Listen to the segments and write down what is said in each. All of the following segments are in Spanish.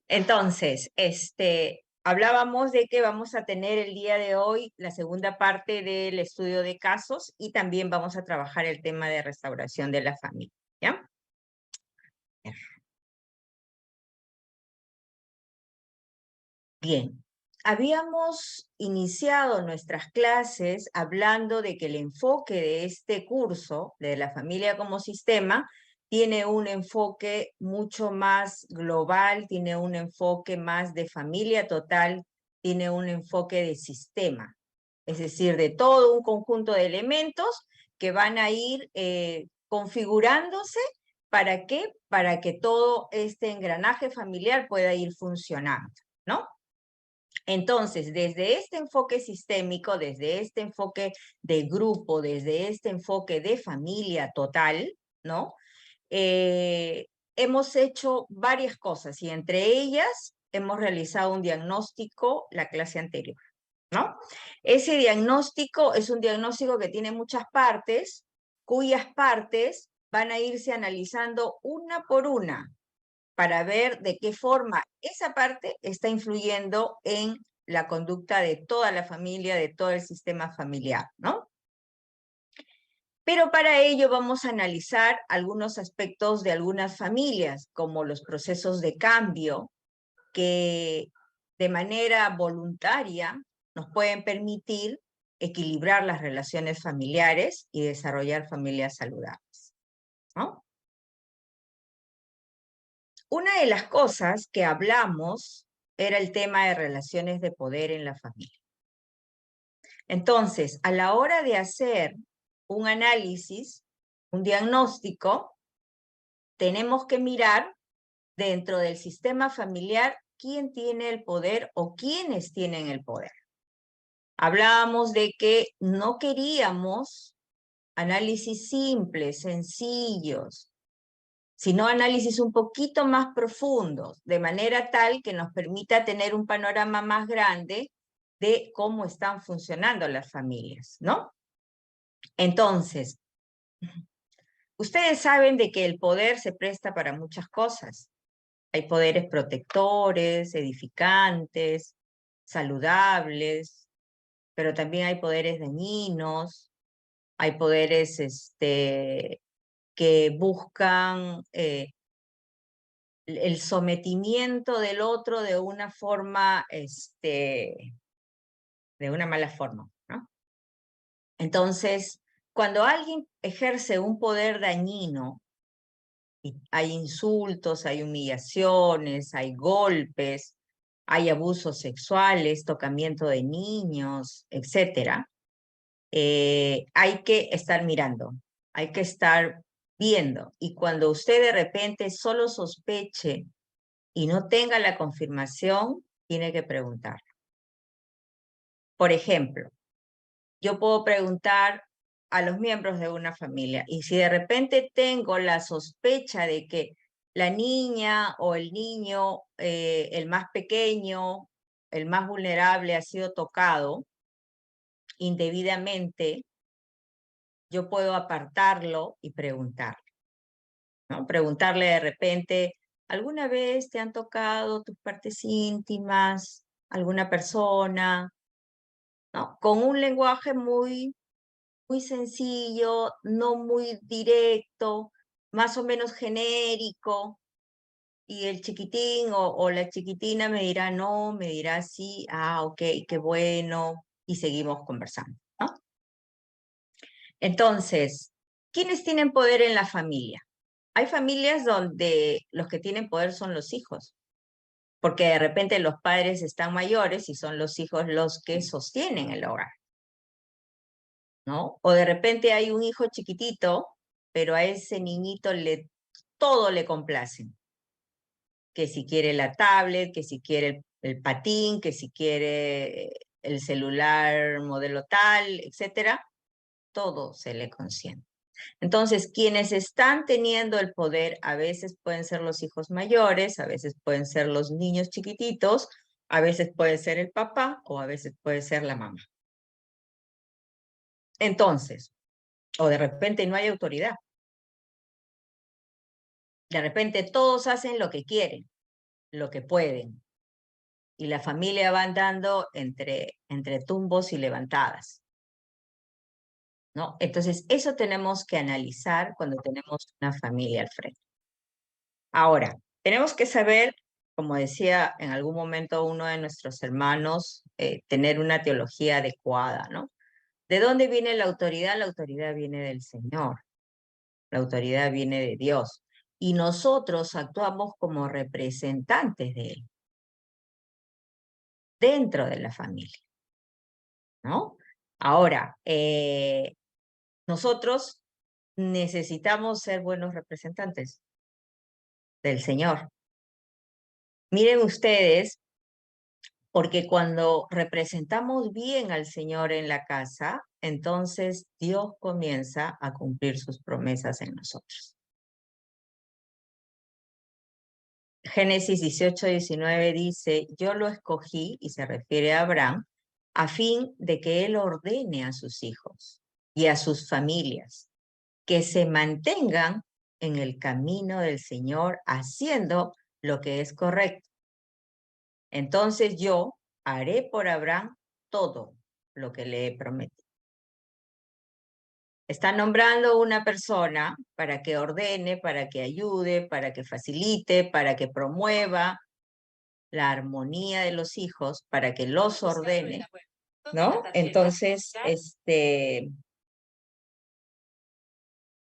Entonces, hablábamos de que vamos a tener el día de hoy la segunda parte del estudio de casos y también vamos a trabajar el tema de restauración de la familia, ¿ya? Bien, habíamos iniciado nuestras clases hablando de que el enfoque de este curso, de la familia como sistema, tiene un enfoque mucho más global, tiene un enfoque más de familia total, tiene un enfoque de sistema, es decir, de todo un conjunto de elementos que van a ir configurándose. ¿Para qué? Para que todo este engranaje familiar pueda ir funcionando, ¿no? Entonces, desde este enfoque sistémico, desde este enfoque de grupo, desde este enfoque de familia total, ¿no? Eh, Hemos hecho varias cosas y entre ellas hemos realizado un diagnóstico la clase anterior, ¿no? Ese diagnóstico es un diagnóstico que tiene muchas partes, cuyas partes van a irse analizando una por una, para ver de qué forma esa parte está influyendo en la conducta de toda la familia, de todo el sistema familiar, ¿no? Pero para ello vamos a analizar algunos aspectos de algunas familias, como los procesos de cambio, que de manera voluntaria nos pueden permitir equilibrar las relaciones familiares y desarrollar familias saludables, ¿no? Una de las cosas que hablamos era el tema de relaciones de poder en la familia. Entonces, a la hora de hacer un análisis, un diagnóstico, tenemos que mirar dentro del sistema familiar quién tiene el poder o quiénes tienen el poder. Hablábamos de que no queríamos análisis simples, sencillos, sino análisis un poquito más profundos, de manera tal que nos permita tener un panorama más grande de cómo están funcionando las familias, ¿no? Entonces, ustedes saben de que el poder se presta para muchas cosas. Hay poderes protectores, edificantes, saludables, pero también hay poderes dañinos, hay poderes que buscan el sometimiento del otro de una forma, de una mala forma, ¿no? Entonces, cuando alguien ejerce un poder dañino, y hay insultos, hay humillaciones, hay golpes, hay abusos sexuales, tocamiento de niños, etcétera, hay que estar mirando, hay que estar viendo. Y cuando usted de repente solo sospeche y no tenga la confirmación, tiene que preguntar. Por ejemplo, yo puedo preguntar a los miembros de una familia y si de repente tengo la sospecha de que la niña o el niño, el más pequeño, el más vulnerable ha sido tocado indebidamente, yo puedo apartarlo y preguntarle, ¿no? Preguntarle de repente, ¿alguna vez te han tocado tus partes íntimas? ¿Alguna persona? ¿No? Con un lenguaje muy sencillo, no muy directo, más o menos genérico, y el chiquitín o la chiquitina me dirá no, me dirá sí, ok, qué bueno, y seguimos conversando, ¿no? Entonces, ¿quiénes tienen poder en la familia? Hay familias donde los que tienen poder son los hijos, porque de repente los padres están mayores y son los hijos los que sostienen el hogar, ¿no? O de repente hay un hijo chiquitito, pero a ese niñito todo le complace. Que si quiere la tablet, que si quiere el patín, que si quiere el celular modelo tal, etcétera, todo se le consiente. Entonces, quienes están teniendo el poder a veces pueden ser los hijos mayores, a veces pueden ser los niños chiquititos, a veces puede ser el papá o a veces puede ser la mamá. Entonces, o de repente no hay autoridad. De repente todos hacen lo que quieren. lo que pueden. Y la familia va andando entre tumbos y levantadas, ¿no? Entonces, eso tenemos que analizar cuando tenemos una familia al frente. Ahora, tenemos que saber, como decía en algún momento uno de nuestros hermanos, tener una teología adecuada, ¿no? ¿De dónde viene la autoridad? La autoridad viene del Señor, la autoridad viene de Dios. Y nosotros actuamos como representantes de Él, dentro de la familia, ¿no? Ahora, nosotros necesitamos ser buenos representantes del Señor. Miren ustedes, porque cuando representamos bien al Señor en la casa, entonces Dios comienza a cumplir sus promesas en nosotros. Génesis 18:19 dice, yo lo escogí, y se refiere a Abraham, a fin de que él ordene a sus hijos y a sus familias, que se mantengan en el camino del Señor, haciendo lo que es correcto. Entonces yo haré por Abraham todo lo que le he prometido. Está nombrando una persona para que ordene, para que ayude, para que facilite, para que promueva la armonía de los hijos, para que los ordene, ¿no? Entonces,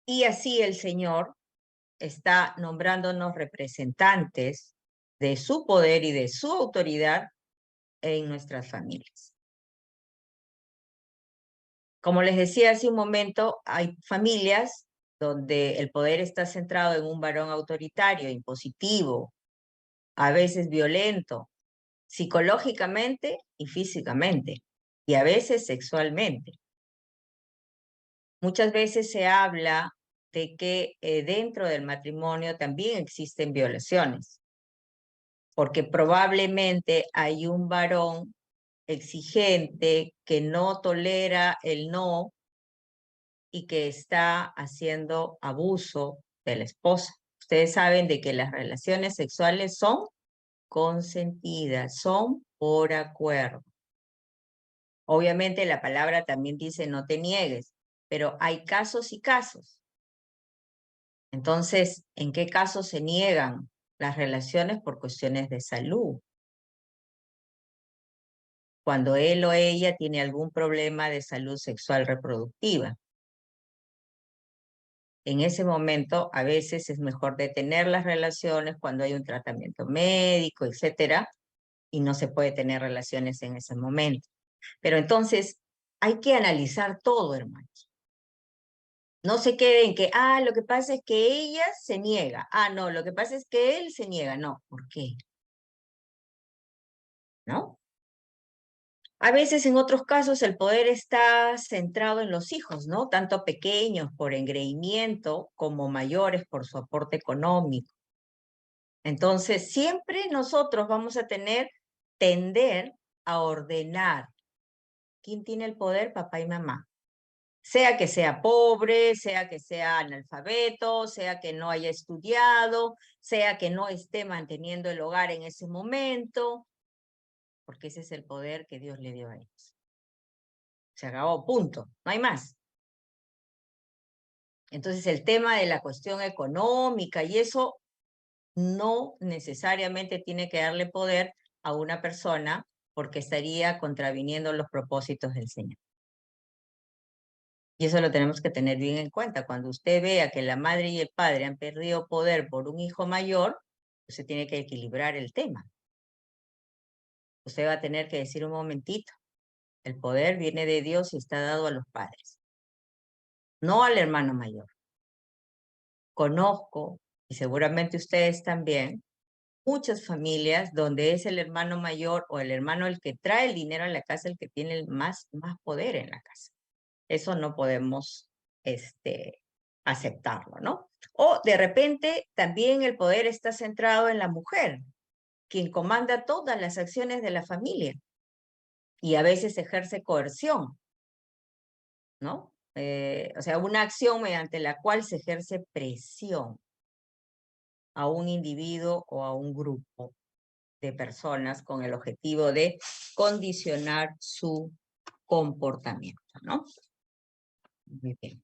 y así el Señor está nombrándonos representantes de su poder y de su autoridad en nuestras familias. Como les decía hace un momento, hay familias donde el poder está centrado en un varón autoritario, impositivo, a veces violento, psicológicamente y físicamente, y a veces sexualmente. Muchas veces se habla de que dentro del matrimonio también existen violaciones, porque probablemente hay un varón exigente que no tolera el no y que está haciendo abuso de la esposa. Ustedes saben de que las relaciones sexuales son consentidas, son por acuerdo. Obviamente la palabra también dice no te niegues, pero hay casos y casos. Entonces, ¿en qué casos se niegan las relaciones por cuestiones de salud? Cuando él o ella tiene algún problema de salud sexual reproductiva. En ese momento, a veces es mejor detener las relaciones cuando hay un tratamiento médico, etcétera, y no se puede tener relaciones en ese momento. Pero entonces, hay que analizar todo, hermanos. No se queden que, lo que pasa es que ella se niega. No, lo que pasa es que él se niega. No, ¿por qué? ¿No? A veces en otros casos el poder está centrado en los hijos, ¿no? Tanto pequeños por engreimiento como mayores por su aporte económico. Entonces, siempre nosotros vamos a tender a ordenar. ¿Quién tiene el poder? Papá y mamá. Sea que sea pobre, sea que sea analfabeto, sea que no haya estudiado, sea que no esté manteniendo el hogar en ese momento, porque ese es el poder que Dios le dio a ellos. Se acabó, punto, no hay más. Entonces el tema de la cuestión económica y eso no necesariamente tiene que darle poder a una persona porque estaría contraviniendo los propósitos del Señor. Y eso lo tenemos que tener bien en cuenta. Cuando usted vea que la madre y el padre han perdido poder por un hijo mayor, usted tiene que equilibrar el tema. Usted va a tener que decir un momentito, el poder viene de Dios y está dado a los padres, no al hermano mayor. Conozco, y seguramente ustedes también, muchas familias donde es el hermano mayor o el hermano el que trae el dinero a la casa, el que tiene el más poder en la casa. Eso no podemos aceptarlo, ¿no? O de repente también el poder está centrado en la mujer, quien comanda todas las acciones de la familia y a veces ejerce coerción, ¿no? O sea, una acción mediante la cual se ejerce presión a un individuo o a un grupo. de personas con el objetivo de condicionar su comportamiento, ¿no? Muy bien.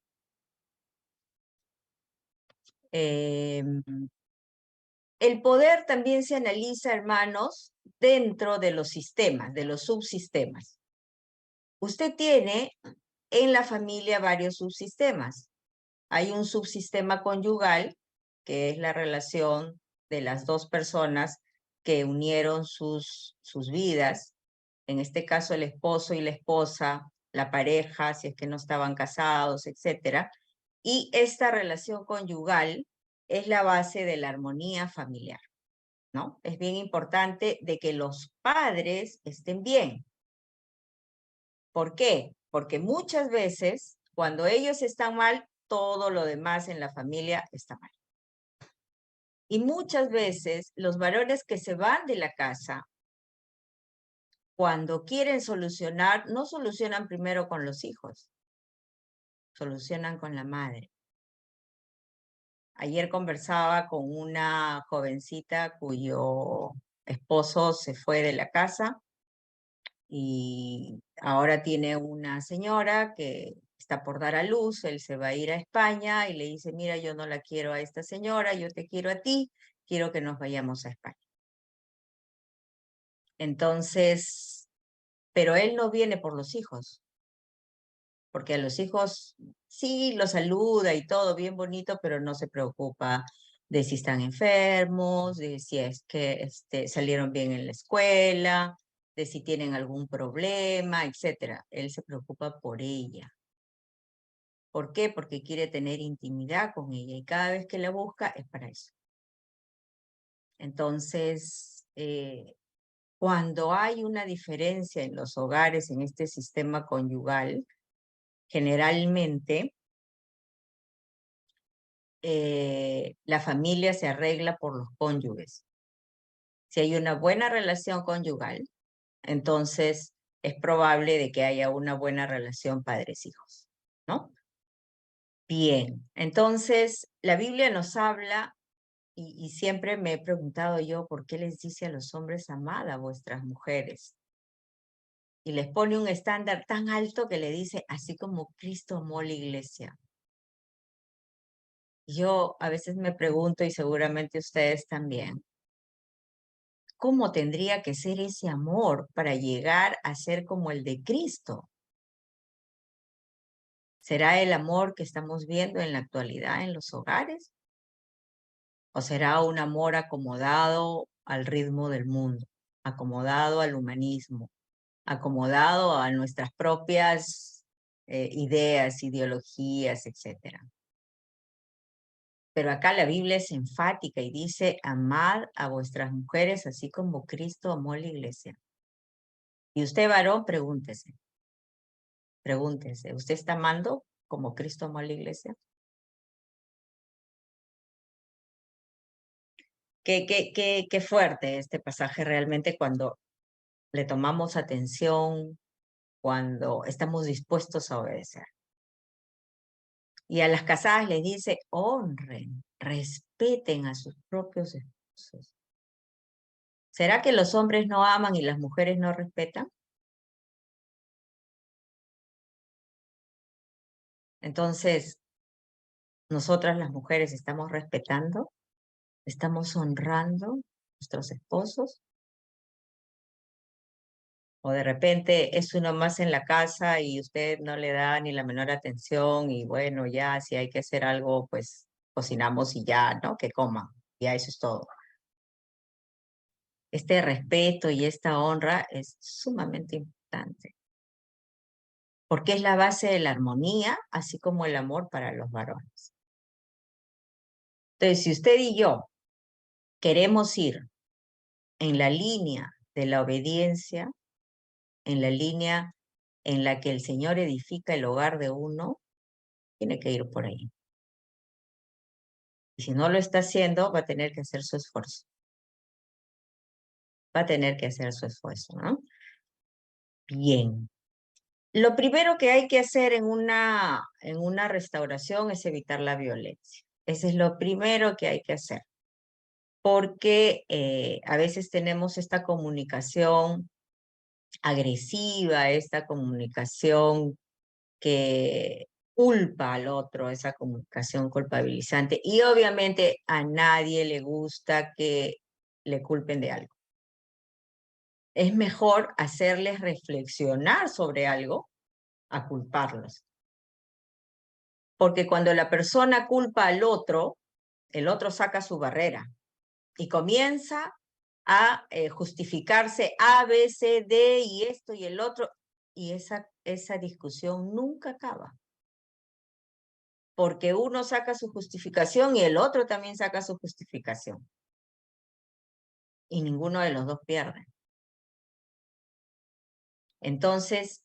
El poder también se analiza, hermanos, dentro de los sistemas, de los subsistemas. Usted tiene en la familia varios subsistemas. Hay un subsistema conyugal, que es la relación de las dos personas que unieron sus vidas, en este caso el esposo y la esposa, la pareja, si es que no estaban casados, etcétera. Y esta relación conyugal es la base de la armonía familiar, ¿no? Es bien importante de que los padres estén bien. ¿Por qué? Porque muchas veces, cuando ellos están mal, todo lo demás en la familia está mal. Y muchas veces los varones que se van de la casa, cuando quieren solucionar, no solucionan primero con los hijos, solucionan con la madre. Ayer conversaba con una jovencita cuyo esposo se fue de la casa y ahora tiene una señora que está por dar a luz, él se va a ir a España y le dice, mira, yo no la quiero a esta señora, yo te quiero a ti, quiero que nos vayamos a España. Entonces, pero él no viene por los hijos, porque a los hijos sí los saluda y todo bien bonito, pero no se preocupa de si están enfermos, de si es que salieron bien en la escuela, de si tienen algún problema, etcétera. Él se preocupa por ella. ¿Por qué? Porque quiere tener intimidad con ella y cada vez que la busca es para eso. Entonces, cuando hay una diferencia en los hogares, en este sistema conyugal, generalmente la familia se arregla por los cónyuges. Si hay una buena relación conyugal, entonces es probable de que haya una buena relación padres-hijos, ¿no? Bien, entonces la Biblia nos habla, y siempre me he preguntado yo, ¿por qué les dice a los hombres amad a vuestras mujeres? Y les pone un estándar tan alto que le dice, así como Cristo amó la iglesia. Yo a veces me pregunto, y seguramente ustedes también, ¿cómo tendría que ser ese amor para llegar a ser como el de Cristo? ¿Será el amor que estamos viendo en la actualidad en los hogares? ¿O será un amor acomodado al ritmo del mundo, acomodado al humanismo, acomodado a nuestras propias ideas, ideologías, etcétera? Pero acá la Biblia es enfática y dice, amad a vuestras mujeres así como Cristo amó a la iglesia. Y usted, varón, pregúntese, ¿usted está amando como Cristo amó a la iglesia? Qué fuerte este pasaje realmente cuando le tomamos atención, cuando estamos dispuestos a obedecer. Y a las casadas les dice, honren, respeten a sus propios esposos. ¿Será que los hombres no aman y las mujeres no respetan? Entonces, nosotras las mujeres estamos respetando, estamos honrando a nuestros esposos, o de repente es uno más en la casa y usted no le da ni la menor atención y bueno, ya si hay que hacer algo, pues cocinamos y ya, ¿no? Que coman, ya eso es todo. Este respeto y esta honra es sumamente importante, porque es la base de la armonía, así como el amor para los varones. Entonces, si usted y yo queremos ir en la línea de la obediencia, en la línea en la que el Señor edifica el hogar de uno, tiene que ir por ahí. Y si no lo está haciendo, va a tener que hacer su esfuerzo. Va a tener que hacer su esfuerzo, ¿no? Bien. Lo primero que hay que hacer en una restauración es evitar la violencia. Ese es lo primero que hay que hacer. porque a veces tenemos esta comunicación agresiva, esta comunicación que culpa al otro, esa comunicación culpabilizante, y obviamente a nadie le gusta que le culpen de algo. Es mejor hacerles reflexionar sobre algo a culparlos. Porque cuando la persona culpa al otro, el otro saca su barrera y comienza a justificarse A, B, C, D y esto y el otro, y esa discusión nunca acaba. Porque uno saca su justificación y el otro también saca su justificación. Y ninguno de los dos pierde. Entonces,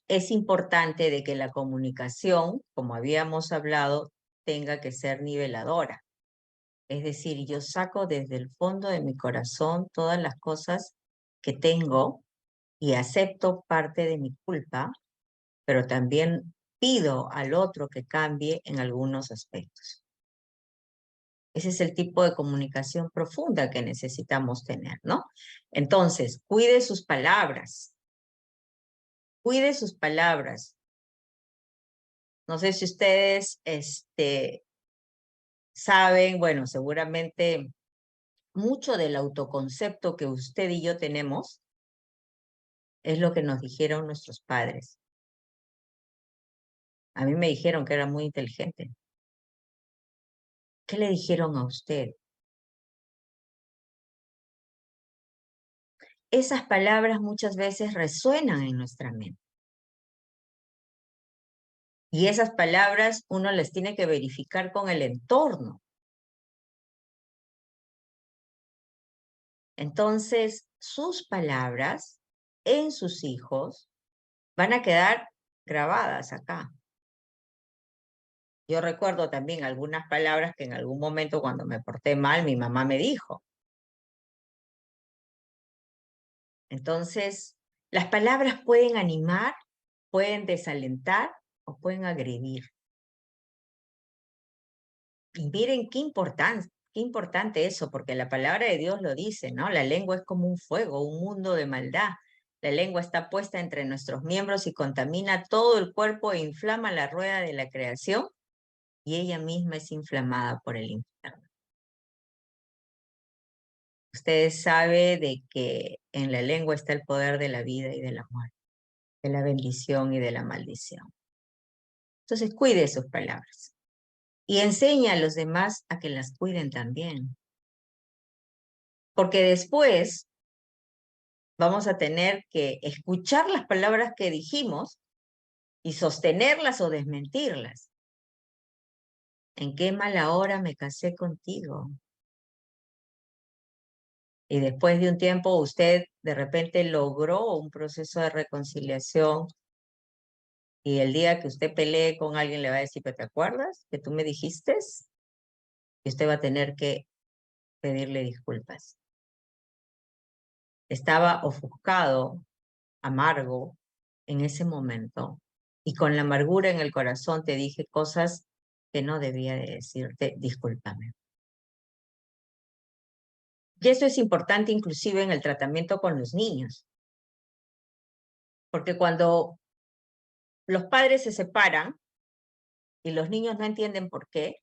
es importante de que la comunicación, como habíamos hablado, tenga que ser niveladora. Es decir, yo saco desde el fondo de mi corazón todas las cosas que tengo y acepto parte de mi culpa, pero también pido al otro que cambie en algunos aspectos. Ese es el tipo de comunicación profunda que necesitamos tener, ¿no? Entonces, cuide sus palabras. Cuide sus palabras. No sé si ustedes saben, bueno, seguramente mucho del autoconcepto que usted y yo tenemos es lo que nos dijeron nuestros padres. A mí me dijeron que era muy inteligente. ¿Qué le dijeron a usted? Esas palabras muchas veces resuenan en nuestra mente. Y esas palabras uno las tiene que verificar con el entorno. Entonces, sus palabras en sus hijos van a quedar grabadas acá. Yo recuerdo también algunas palabras que en algún momento cuando me porté mal mi mamá me dijo. Entonces, las palabras pueden animar, pueden desalentar o pueden agredir. Y miren qué importante eso, porque la palabra de Dios lo dice, ¿no? La lengua es como un fuego, un mundo de maldad. La lengua está puesta entre nuestros miembros y contamina todo el cuerpo e inflama la rueda de la creación y ella misma es inflamada por el infierno. Ustedes saben de que en la lengua está el poder de la vida y de la muerte, de la bendición y de la maldición. Entonces cuide sus palabras y enseña a los demás a que las cuiden también. Porque después vamos a tener que escuchar las palabras que dijimos y sostenerlas o desmentirlas. ¿En qué mala hora me casé contigo? Y después de un tiempo usted de repente logró un proceso de reconciliación y el día que usted pelee con alguien le va a decir, ¿pero te acuerdas que tú me dijiste? Y usted va a tener que pedirle disculpas. Estaba ofuscado, amargo en ese momento y con la amargura en el corazón te dije cosas que no debía de decirte, discúlpame. Y eso es importante inclusive en el tratamiento con los niños, porque cuando los padres se separan y los niños no entienden por qué,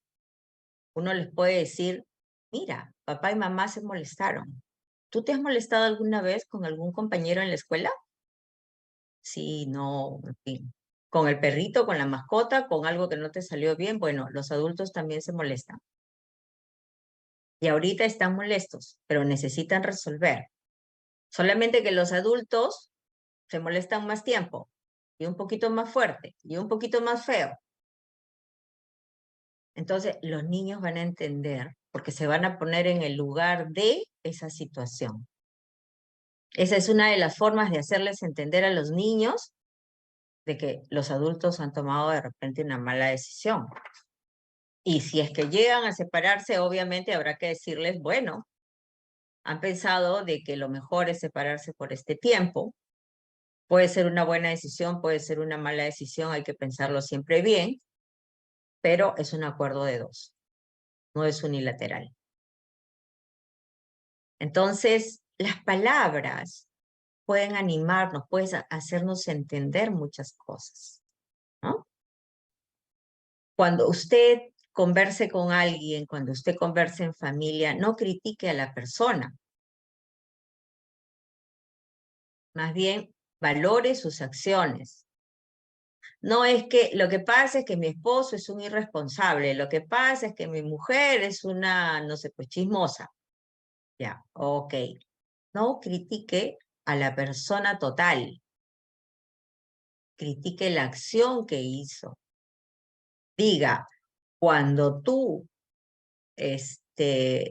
uno les puede decir, mira, papá y mamá se molestaron. ¿Tú te has molestado alguna vez con algún compañero en la escuela? Sí, no, en fin. Con el perrito, con la mascota, con algo que no te salió bien, bueno, los adultos también se molestan. Y ahorita están molestos, pero necesitan resolver. Solamente que los adultos se molestan más tiempo, y un poquito más fuerte, y un poquito más feo. Entonces, los niños van a entender, porque se van a poner en el lugar de esa situación. Esa es una de las formas de hacerles entender a los niños de que los adultos han tomado de repente una mala decisión. Y si es que llegan a separarse, obviamente habrá que decirles, bueno, han pensado de que lo mejor es separarse por este tiempo. Puede ser una buena decisión, puede ser una mala decisión, hay que pensarlo siempre bien, pero es un acuerdo de dos, no es unilateral. Entonces, las palabras pueden animarnos, pueden hacernos entender muchas cosas, ¿no? Cuando usted converse con alguien, cuando usted converse en familia, no critique a la persona. Más bien, valore sus acciones. No es que lo que pasa es que mi esposo es un irresponsable, lo que pasa es que mi mujer es una, no sé, pues chismosa. Ya, ok. No critique a la persona total, critique la acción que hizo. Diga, cuando tú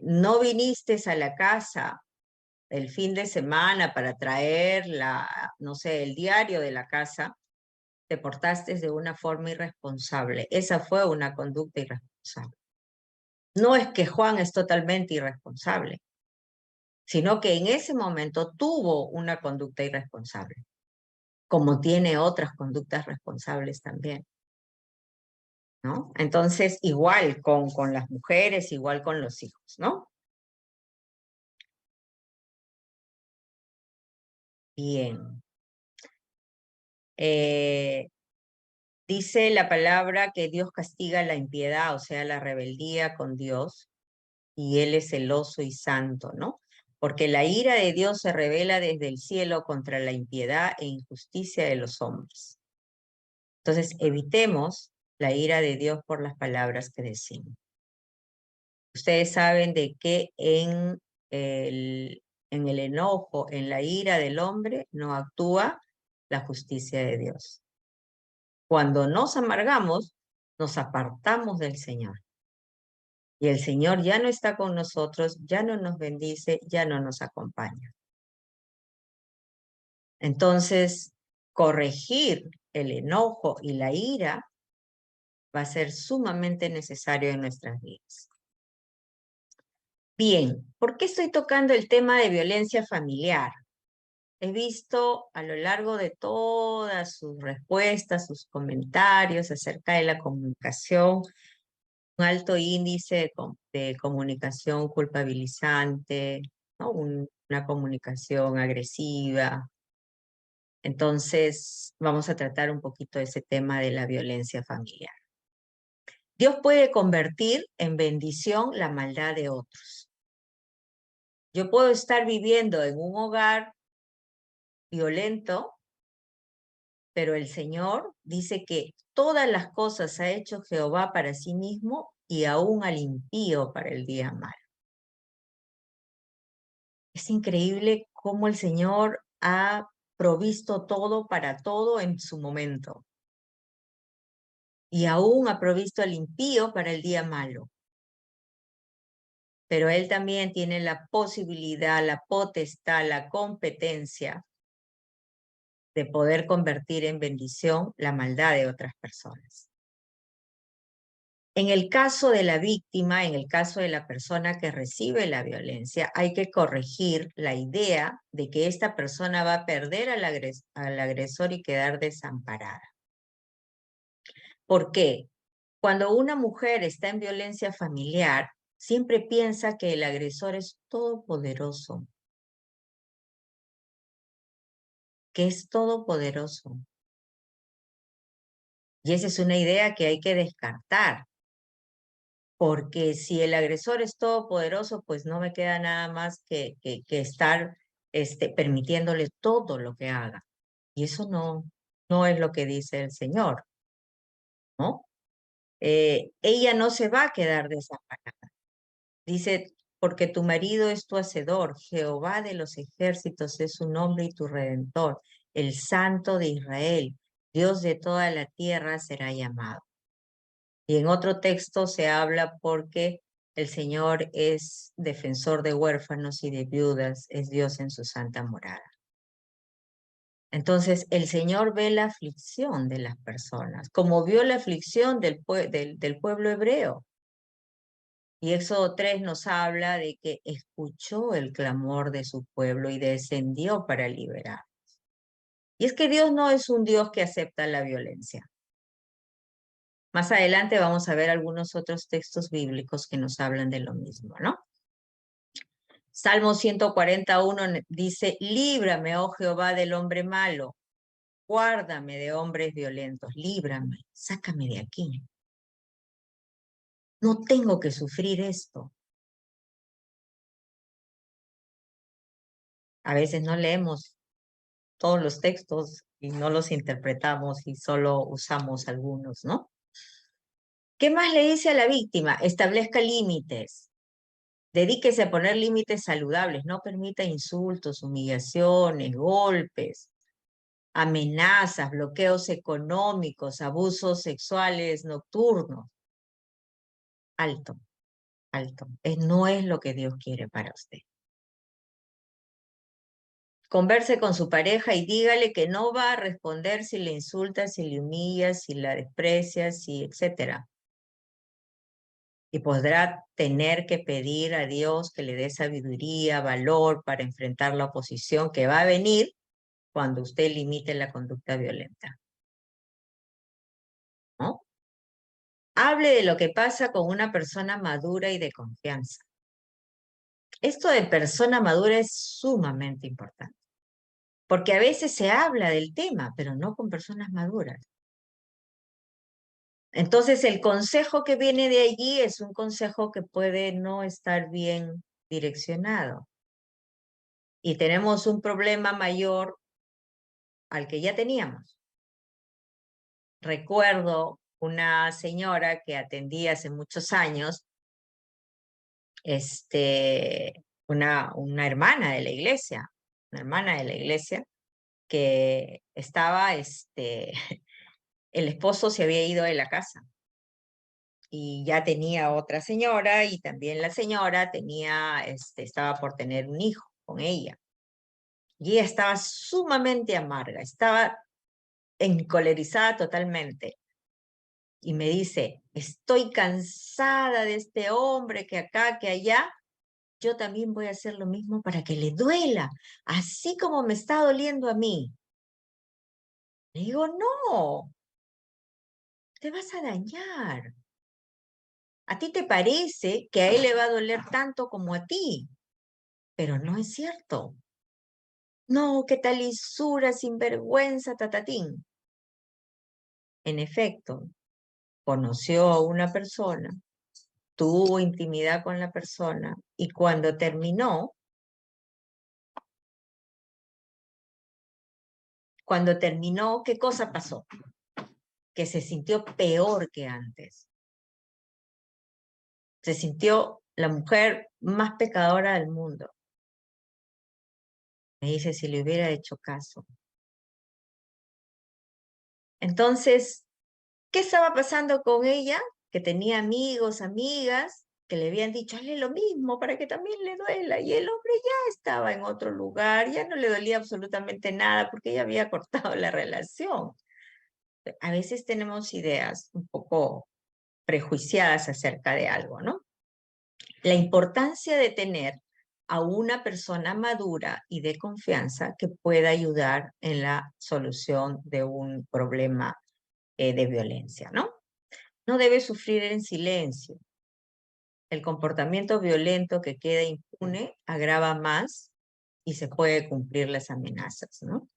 no viniste a la casa el fin de semana para traer no sé, el diario de la casa, te portaste de una forma irresponsable. Esa fue una conducta irresponsable. No es que Juan es totalmente irresponsable, sino que en ese momento tuvo una conducta irresponsable, como tiene otras conductas responsables también, ¿no? Entonces, igual con las mujeres, igual con los hijos, ¿no? Bien. Dice la palabra que Dios castiga la impiedad, o sea, la rebeldía con Dios, y Él es celoso y santo, ¿no? Porque la ira de Dios se revela desde el cielo contra la impiedad e injusticia de los hombres. Entonces, evitemos la ira de Dios por las palabras que decimos. Ustedes saben de que en el enojo, en la ira del hombre, no actúa la justicia de Dios. Cuando nos amargamos, nos apartamos del Señor. Y el Señor ya no está con nosotros, ya no nos bendice, ya no nos acompaña. Entonces, corregir el enojo y la ira va a ser sumamente necesario en nuestras vidas. Bien, ¿por qué estoy tocando el tema de violencia familiar? He visto a lo largo de todas sus respuestas, sus comentarios acerca de la comunicación, un alto índice de comunicación culpabilizante, ¿no? Una comunicación agresiva. Entonces, vamos a tratar un poquito ese tema de la violencia familiar. Dios puede convertir en bendición la maldad de otros. Yo puedo estar viviendo en un hogar violento, pero el Señor dice que todas las cosas ha hecho Jehová para sí mismo y aún al impío para el día malo. Es increíble cómo el Señor ha provisto todo para todo en su momento. Y aún ha provisto al impío para el día malo. Pero Él también tiene la posibilidad, la potestad, la competencia de poder convertir en bendición la maldad de otras personas. En el caso de la víctima, en el caso de la persona que recibe la violencia, hay que corregir la idea de que esta persona va a perder al agresor y quedar desamparada. ¿Por qué? Cuando una mujer está en violencia familiar, siempre piensa que el agresor es todopoderoso, que es todopoderoso. Y esa es una idea que hay que descartar, porque si el agresor es todopoderoso, pues no me queda nada más que estar permitiéndole todo lo que haga. Y eso no es lo que dice el Señor, ¿no? Ella no se va a quedar desamparada. Dice, porque tu marido es tu hacedor, Jehová de los ejércitos es su nombre y tu redentor, el Santo de Israel, Dios de toda la tierra será llamado. Y en otro texto se habla porque el Señor es defensor de huérfanos y de viudas, es Dios en su santa morada. Entonces, el Señor ve la aflicción de las personas, como vio la aflicción del pueblo hebreo. Y Éxodo 3 nos habla de que escuchó el clamor de su pueblo y descendió para liberar. Y es que Dios no es un Dios que acepta la violencia. Más adelante vamos a ver algunos otros textos bíblicos que nos hablan de lo mismo, ¿no? Salmo 141 dice, líbrame, oh Jehová, del hombre malo, guárdame de hombres violentos, líbrame, sácame de aquí. No tengo que sufrir esto. A veces no leemos todos los textos y no los interpretamos y solo usamos algunos, ¿no? ¿Qué más le dice a la víctima? Establezca límites. Dedíquese a poner límites saludables. No permita insultos, humillaciones, golpes, amenazas, bloqueos económicos, abusos sexuales nocturnos. Alto, alto. No es lo que Dios quiere para usted. Converse con su pareja y dígale que no va a responder si le insulta, si le humilla, si la desprecia, si etcétera. Y podrá tener que pedir a Dios que le dé sabiduría, valor para enfrentar la oposición que va a venir cuando usted limite la conducta violenta, ¿no? Hable de lo que pasa con una persona madura y de confianza. Esto de persona madura es sumamente importante, porque a veces se habla del tema, pero no con personas maduras. Entonces, el consejo que viene de allí es un consejo que puede no estar bien direccionado. Y tenemos un problema mayor al que ya teníamos. Recuerdo una señora que atendí hace muchos años, una hermana de la iglesia, una hermana de la iglesia, que estaba, el esposo se había ido de la casa y ya tenía otra señora y también la señora tenía, estaba por tener un hijo con ella. Y ella estaba sumamente amarga, estaba encolerizada totalmente. Y me dice, estoy cansada de este hombre que acá, que allá. Yo también voy a hacer lo mismo para que le duela, así como me está doliendo a mí. Le digo, no, te vas a dañar. A ti te parece que a él le va a doler tanto como a ti, pero no es cierto. No, qué tal lisura, sinvergüenza, tatatín. En efecto, conoció a una persona, tuvo intimidad con la persona y cuando terminó, ¿qué cosa pasó? Que se sintió peor que antes. Se sintió la mujer más pecadora del mundo. Me dice si le hubiera hecho caso. Entonces, ¿qué estaba pasando con ella? Que tenía amigos, amigas, que le habían dicho, hazle lo mismo para que también le duela. Y el hombre ya estaba en otro lugar, ya no le dolía absolutamente nada porque ella había cortado la relación. A veces tenemos ideas un poco prejuiciadas acerca de algo, ¿no? La importancia de tener a una persona madura y de confianza que pueda ayudar en la solución de un problema de violencia, ¿no? No debe sufrir en silencio. El comportamiento violento que queda impune agrava más y se puede cumplir las amenazas, ¿no?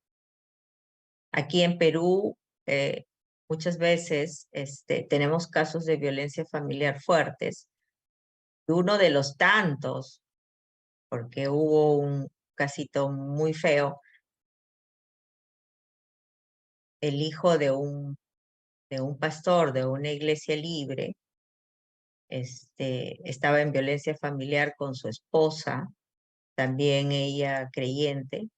Aquí en Perú, muchas veces tenemos casos de violencia familiar fuertes. Uno de los tantos, porque hubo un casito muy feo, el hijo de un pastor de una iglesia libre, estaba en violencia familiar con su esposa, también ella creyente,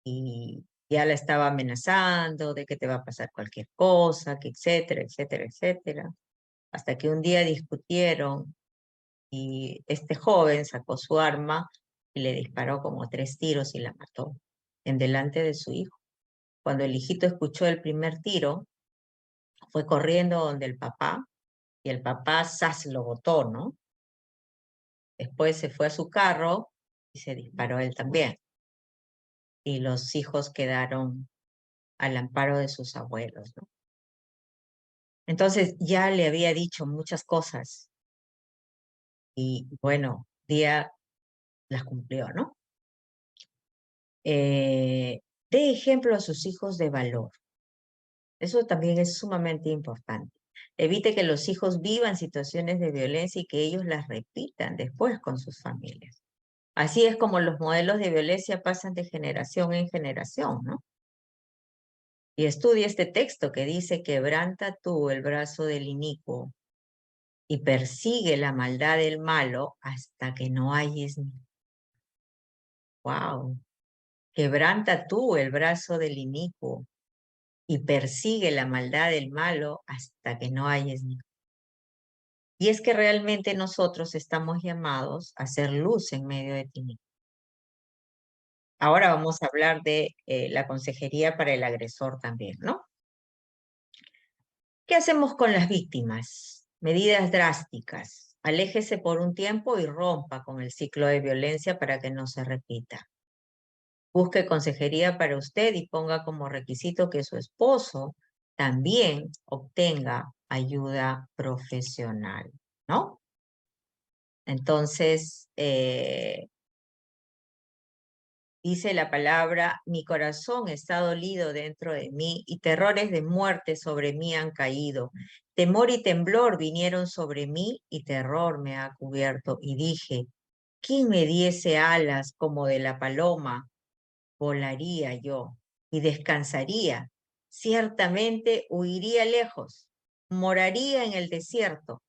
y ya la estaba amenazando de que te va a pasar cualquier cosa, que etcétera, etcétera, etcétera. Hasta que un día discutieron y este joven sacó su arma y le disparó como 3 tiros y la mató en delante de su hijo. Cuando el hijito escuchó el primer tiro, fue corriendo donde el papá y el papá ¡zas! Lo botó, ¿no? Después se fue a su carro y se disparó él también. Y los hijos quedaron al amparo de sus abuelos, ¿no? Entonces ya le había dicho muchas cosas y bueno, día las cumplió, ¿no? Dé ejemplo a sus hijos de valor. Eso también es sumamente importante. Evite que los hijos vivan situaciones de violencia y que ellos las repitan después con sus familias. Así es como los modelos de violencia pasan de generación en generación, ¿no? Y estudia este texto que dice: quebranta tú el brazo del inicuo y persigue la maldad del malo hasta que no halles ni. ¡Wow! Quebranta tú el brazo del inicuo y persigue la maldad del malo hasta que no halles ni. Y es que realmente nosotros estamos llamados a hacer luz en medio de tinieblas. Ahora vamos a hablar de la consejería para el agresor también, ¿no? ¿Qué hacemos con las víctimas? Medidas drásticas. Aléjese por un tiempo y rompa con el ciclo de violencia para que no se repita. Busque consejería para usted y ponga como requisito que su esposo también obtenga ayuda profesional, ¿no? Entonces, dice la palabra: mi corazón está dolido dentro de mí y terrores de muerte sobre mí han caído. Temor y temblor vinieron sobre mí y terror me ha cubierto. Y dije: ¿quién me diese alas como de la paloma? Volaría yo y descansaría. Ciertamente huiría lejos, moraría en el desierto.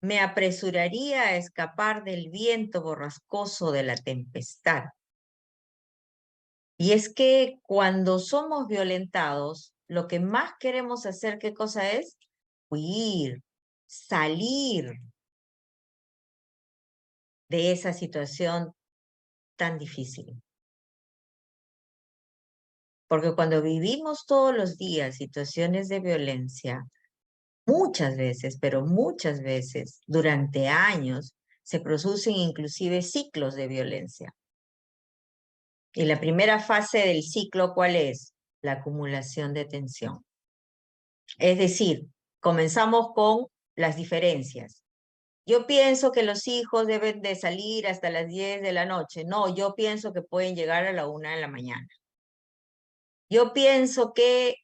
Me apresuraría a escapar del viento borrascoso de la tempestad. Y es que cuando somos violentados, lo que más queremos hacer, ¿qué cosa es? Huir, salir de esa situación tan difícil. Porque cuando vivimos todos los días situaciones de violencia, muchas veces, pero muchas veces, durante años, se producen inclusive ciclos de violencia. Y la primera fase del ciclo, ¿cuál es? La acumulación de tensión. Es decir, comenzamos con las diferencias. Yo pienso que los hijos deben de salir hasta las 10 de la noche. No, yo pienso que pueden llegar a la 1 de la mañana. Yo pienso que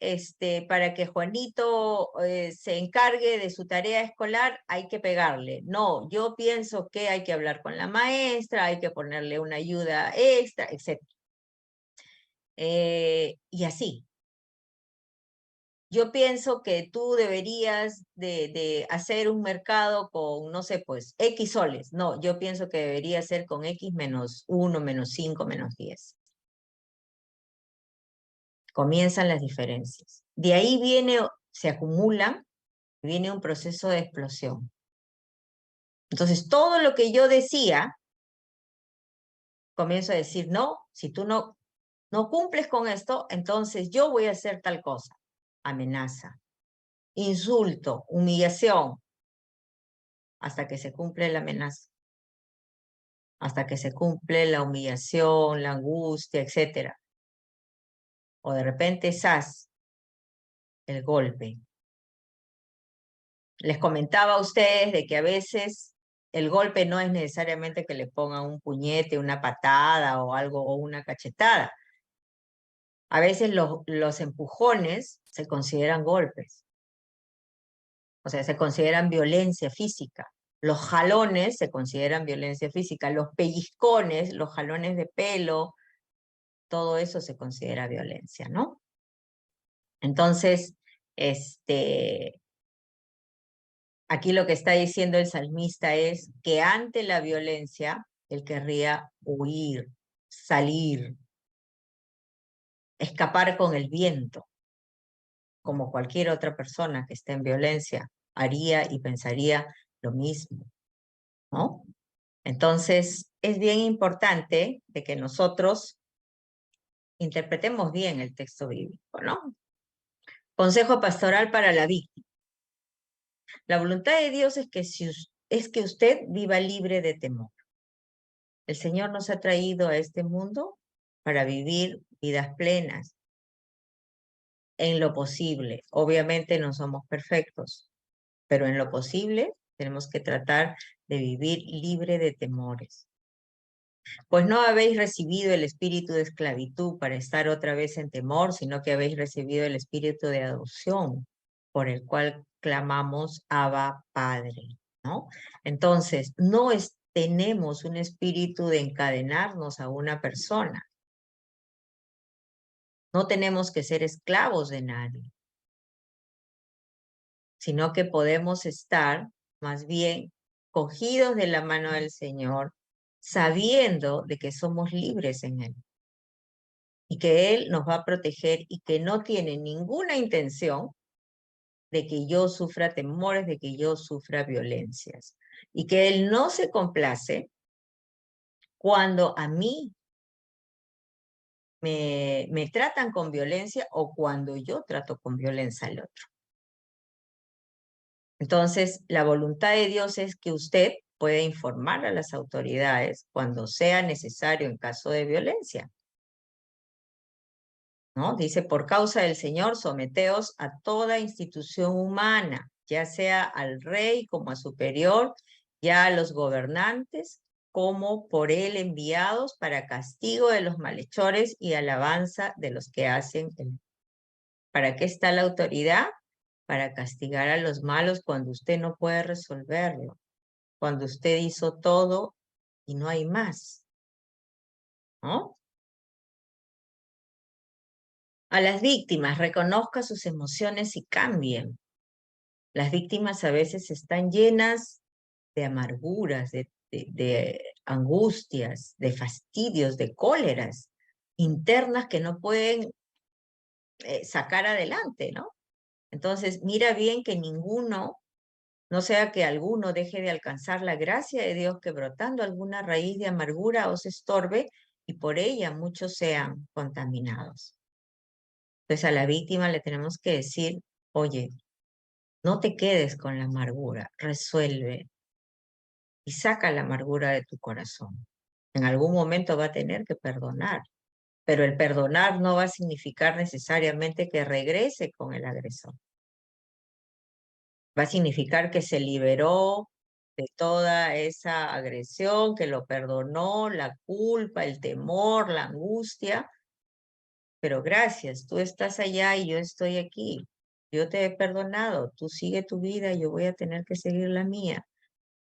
para que Juanito se encargue de su tarea escolar hay que pegarle. No, yo pienso que hay que hablar con la maestra, hay que ponerle una ayuda extra, etc. Y así. Yo pienso que tú deberías de hacer un mercado con, no sé, pues, X soles. No, yo pienso que debería ser con X menos 1, menos 5, menos 10. Comienzan las diferencias. De ahí se acumulan, viene un proceso de explosión. Entonces, todo lo que yo decía, comienzo a decir: no, si tú no cumples con esto, entonces yo voy a hacer tal cosa. Amenaza, insulto, humillación, hasta que se cumple la amenaza, hasta que se cumple la humillación, la angustia, etc. O de repente, ¡zas!, el golpe. Les comentaba a ustedes de que a veces el golpe no es necesariamente que le pongan un puñete, una patada o algo, o una cachetada. A veces los empujones se consideran golpes, o sea, se consideran violencia física. Los jalones se consideran violencia física. Los pellizcones, los jalones de pelo, todo eso se considera violencia, ¿no? Entonces, aquí lo que está diciendo el salmista es que ante la violencia él querría huir, salir, escapar con el viento, como cualquier otra persona que esté en violencia haría y pensaría lo mismo, ¿no? Entonces, es bien importante de que nosotros interpretemos bien el texto bíblico, ¿no? Consejo pastoral para la víctima. La voluntad de Dios es que usted viva libre de temor. El Señor nos ha traído a este mundo para vivir vidas plenas, en lo posible. Obviamente no somos perfectos, pero en lo posible tenemos que tratar de vivir libre de temores. Pues no habéis recibido el espíritu de esclavitud para estar otra vez en temor, sino que habéis recibido el espíritu de adopción, por el cual clamamos Abba Padre, ¿no? Entonces, tenemos un espíritu de encadenarnos a una persona. No tenemos que ser esclavos de nadie, sino que podemos estar más bien cogidos de la mano del Señor, sabiendo de que somos libres en Él y que Él nos va a proteger y que no tiene ninguna intención de que yo sufra temores, de que yo sufra violencias y que Él no se complace cuando a mí me tratan con violencia o cuando yo trato con violencia al otro. Entonces, la voluntad de Dios es que usted pueda informar a las autoridades cuando sea necesario en caso de violencia, ¿no? Dice, por causa del Señor, someteos a toda institución humana, ya sea al rey como a superior, ya a los gobernantes, como por él enviados para castigo de los malhechores y alabanza de los que hacen el... ¿Para qué está la autoridad? Para castigar a los malos cuando usted no puede resolverlo, cuando usted hizo todo y no hay más, ¿no? A las víctimas, reconozca sus emociones y cambien. Las víctimas a veces están llenas de amarguras, de angustias, de fastidios, de cóleras internas que no pueden sacar adelante, ¿no? Entonces, mira bien que ninguno, no sea que alguno deje de alcanzar la gracia de Dios que brotando alguna raíz de amargura os estorbe y por ella muchos sean contaminados. Entonces a la víctima le tenemos que decir, oye, no te quedes con la amargura, resuelve y saca la amargura de tu corazón. En algún momento va a tener que perdonar, pero el perdonar no va a significar necesariamente que regrese con el agresor. Va a significar que se liberó de toda esa agresión, que lo perdonó, la culpa, el temor, la angustia, pero gracias, tú estás allá y yo estoy aquí. Yo te he perdonado, tú sigue tu vida, yo voy a tener que seguir la mía,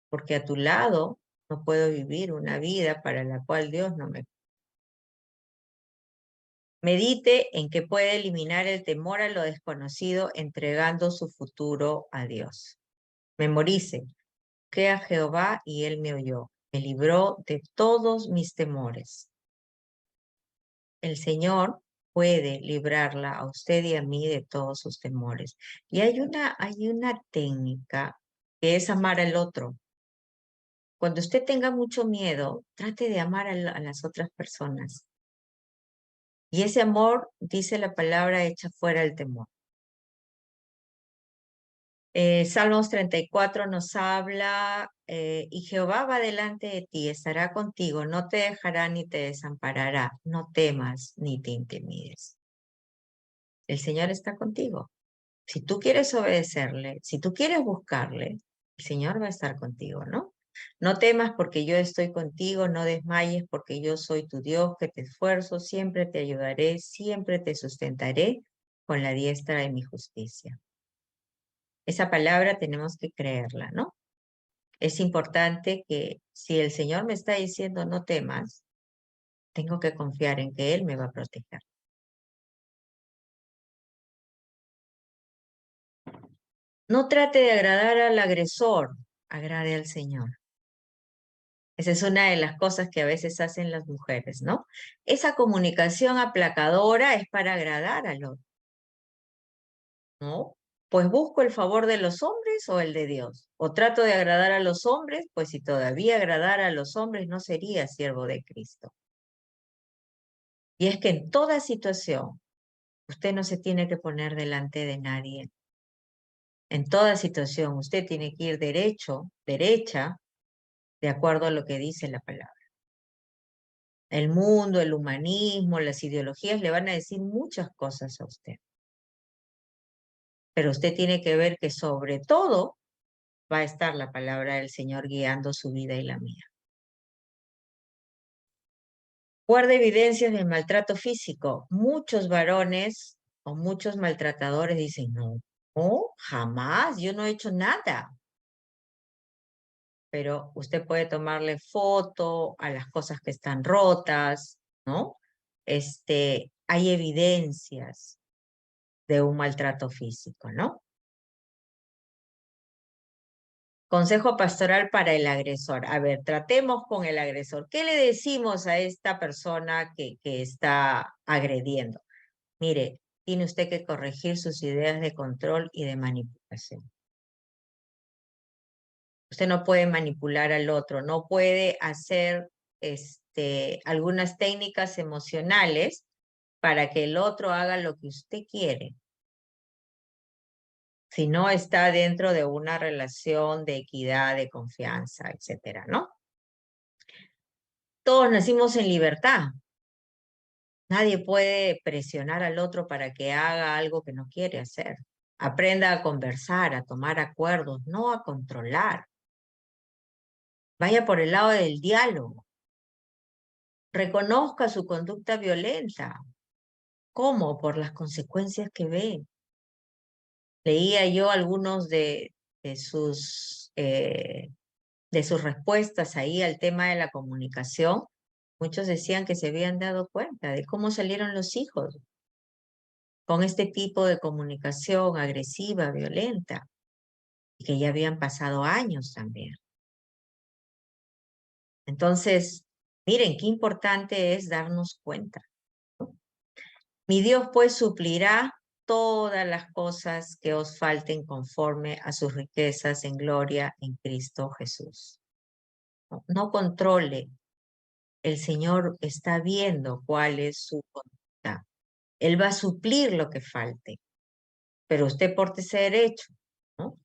porque a tu lado no puedo vivir una vida para la cual Dios no me... Medite en que puede eliminar el temor a lo desconocido entregando su futuro a Dios. Memorice que a Jehová y él me oyó, me libró de todos mis temores. El Señor puede librarla a usted y a mí de todos sus temores. Y hay una técnica que es amar al otro. Cuando usted tenga mucho miedo, trate de amar a las otras personas. Y ese amor, dice la palabra, echa fuera el temor. Salmos 34 nos habla, y Jehová va delante de ti, estará contigo, no te dejará ni te desamparará, no temas ni te intimides. El Señor está contigo. Si tú quieres obedecerle, si tú quieres buscarle, el Señor va a estar contigo, ¿no? No temas porque yo estoy contigo, no desmayes porque yo soy tu Dios, que te esfuerzo, siempre te ayudaré, siempre te sustentaré con la diestra de mi justicia. Esa palabra tenemos que creerla, ¿no? Es importante que si el Señor me está diciendo no temas, tengo que confiar en que Él me va a proteger. No trate de agradar al agresor, agrade al Señor. Esa es una de las cosas que a veces hacen las mujeres, ¿no? Esa comunicación aplacadora es para agradar al otro, ¿no? Pues busco el favor de los hombres o el de Dios. O trato de agradar a los hombres, pues si todavía agradara a los hombres no sería siervo de Cristo. Y es que en toda situación, usted no se tiene que poner delante de nadie. En toda situación, usted tiene que ir derecho, derecha, de acuerdo a lo que dice la palabra. El mundo, el humanismo, las ideologías le van a decir muchas cosas a usted. Pero usted tiene que ver que sobre todo va a estar la palabra del Señor guiando su vida y la mía. Guarda evidencias del maltrato físico. Muchos varones o muchos maltratadores dicen, no, no, jamás, yo no he hecho nada. Pero usted puede tomarle foto a las cosas que están rotas, ¿no? Hay evidencias de un maltrato físico, ¿no? Consejo pastoral para el agresor. A ver, tratemos con el agresor. ¿Qué le decimos a esta persona que está agrediendo? Mire, tiene usted que corregir sus ideas de control y de manipulación. Usted no puede manipular al otro, no puede hacer algunas técnicas emocionales para que el otro haga lo que usted quiere, si no está dentro de una relación de equidad, de confianza, etcétera, ¿no? Todos nacimos en libertad. Nadie puede presionar al otro para que haga algo que no quiere hacer. Aprenda a conversar, a tomar acuerdos, no a controlar. Vaya por el lado del diálogo. Reconozca su conducta violenta. ¿Cómo? Por las consecuencias que ve. Leía yo algunos de sus respuestas ahí al tema de la comunicación. Muchos decían que se habían dado cuenta de cómo salieron los hijos con este tipo de comunicación agresiva, violenta, y que ya habían pasado años también. Entonces, miren qué importante es darnos cuenta. Mi Dios pues suplirá todas las cosas que os falten conforme a sus riquezas en gloria en Cristo Jesús. No controle. El Señor está viendo cuál es su conducta. Él va a suplir lo que falte, pero usted pórtese derecho, ¿no?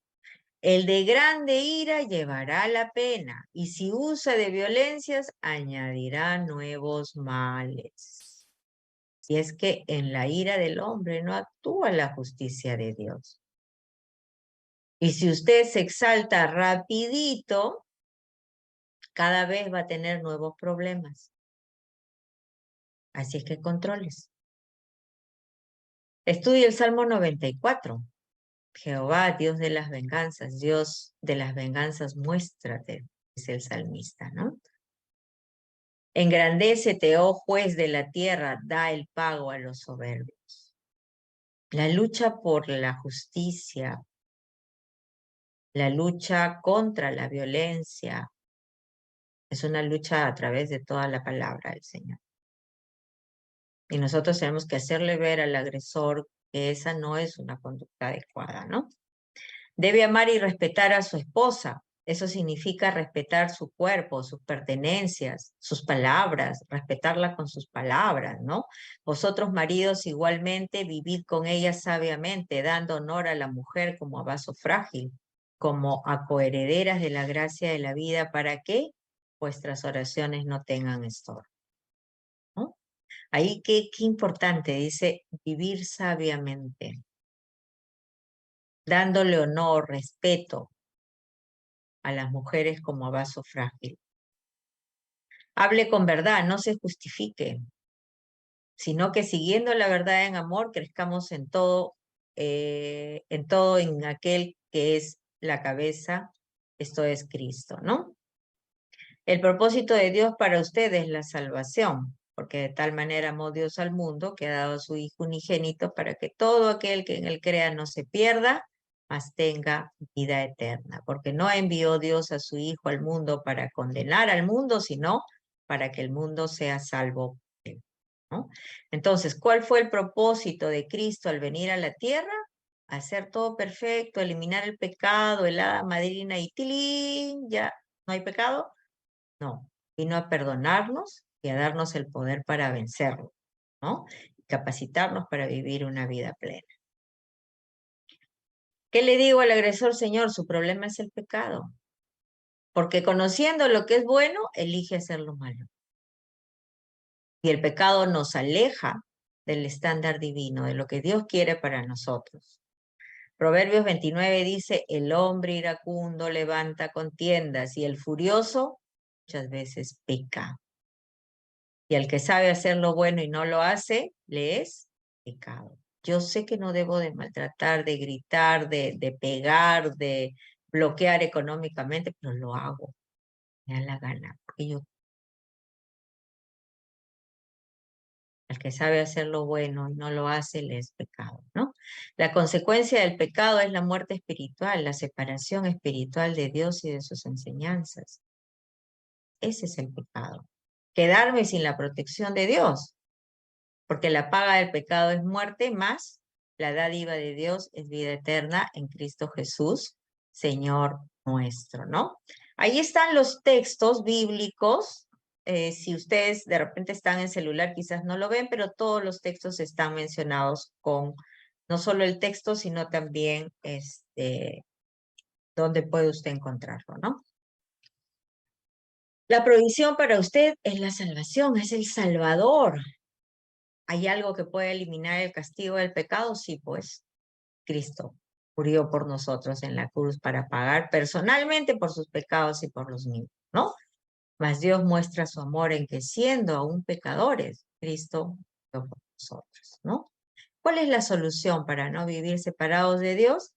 El de grande ira llevará la pena, y si usa de violencias, añadirá nuevos males. Si es que en la ira del hombre no actúa la justicia de Dios. Y si usted se exalta rapidito, cada vez va a tener nuevos problemas. Así es que controles. Estudie el Salmo 94. Jehová, Dios de las venganzas, Dios de las venganzas, muéstrate, dice el salmista, ¿no? Engrandécete, oh juez de la tierra, da el pago a los soberbios. La lucha por la justicia, la lucha contra la violencia, es una lucha a través de toda la palabra del Señor. Y nosotros tenemos que hacerle ver al agresor que esa no es una conducta adecuada, ¿no? Debe amar y respetar a su esposa. Eso significa respetar su cuerpo, sus pertenencias, sus palabras, respetarla con sus palabras, ¿no? Vosotros, maridos, igualmente vivid con ella sabiamente, dando honor a la mujer como a vaso frágil, como a coherederas de la gracia de la vida, para que vuestras oraciones no tengan estorbo, ¿no? Ahí qué importante, dice, vivir sabiamente, dándole honor, respeto a las mujeres como a vaso frágil. Hable con verdad, no se justifique, sino que siguiendo la verdad en amor, crezcamos en aquel que es la cabeza, esto es Cristo, ¿no? El propósito de Dios para usted es la salvación, porque de tal manera amó Dios al mundo que ha dado a su Hijo unigénito para que todo aquel que en él crea no se pierda, mas tenga vida eterna. Porque no envió Dios a su Hijo al mundo para condenar al mundo, sino para que el mundo sea salvo por él, ¿no? Entonces, ¿cuál fue el propósito de Cristo al venir a la tierra? Hacer todo perfecto, eliminar el pecado, el hada madrina y tilín, ya no hay pecado. No, vino a perdonarnos y a darnos el poder para vencerlo, ¿no? Capacitarnos para vivir una vida plena. ¿Qué le digo al agresor, Señor? Su problema es el pecado. Porque conociendo lo que es bueno, elige hacer lo malo. Y el pecado nos aleja del estándar divino, de lo que Dios quiere para nosotros. Proverbios 29 dice, el hombre iracundo levanta contiendas y el furioso muchas veces peca. Y al que sabe hacer lo bueno y no lo hace, le es pecado. Yo sé que no debo de maltratar, de gritar, de pegar, de bloquear económicamente, pero lo hago, me da la gana, porque yo, al que sabe hacer lo bueno y no lo hace, le es pecado, ¿no? La consecuencia del pecado es la muerte espiritual, la separación espiritual de Dios y de sus enseñanzas. Ese es el pecado. Quedarme sin la protección de Dios, porque la paga del pecado es muerte, más la dádiva de Dios es vida eterna en Cristo Jesús, Señor nuestro, ¿no? Ahí están los textos bíblicos. Si ustedes de repente están en celular, quizás no lo ven, pero todos los textos están mencionados con no solo el texto, sino también dónde puede usted encontrarlo, ¿no? La provisión para usted es la salvación, es el Salvador. ¿Hay algo que puede eliminar el castigo del pecado? Sí, pues Cristo murió por nosotros en la cruz para pagar personalmente por sus pecados y por los míos, ¿no? Mas Dios muestra su amor en que siendo aún pecadores, Cristo murió por nosotros, ¿no? ¿Cuál es la solución para no vivir separados de Dios?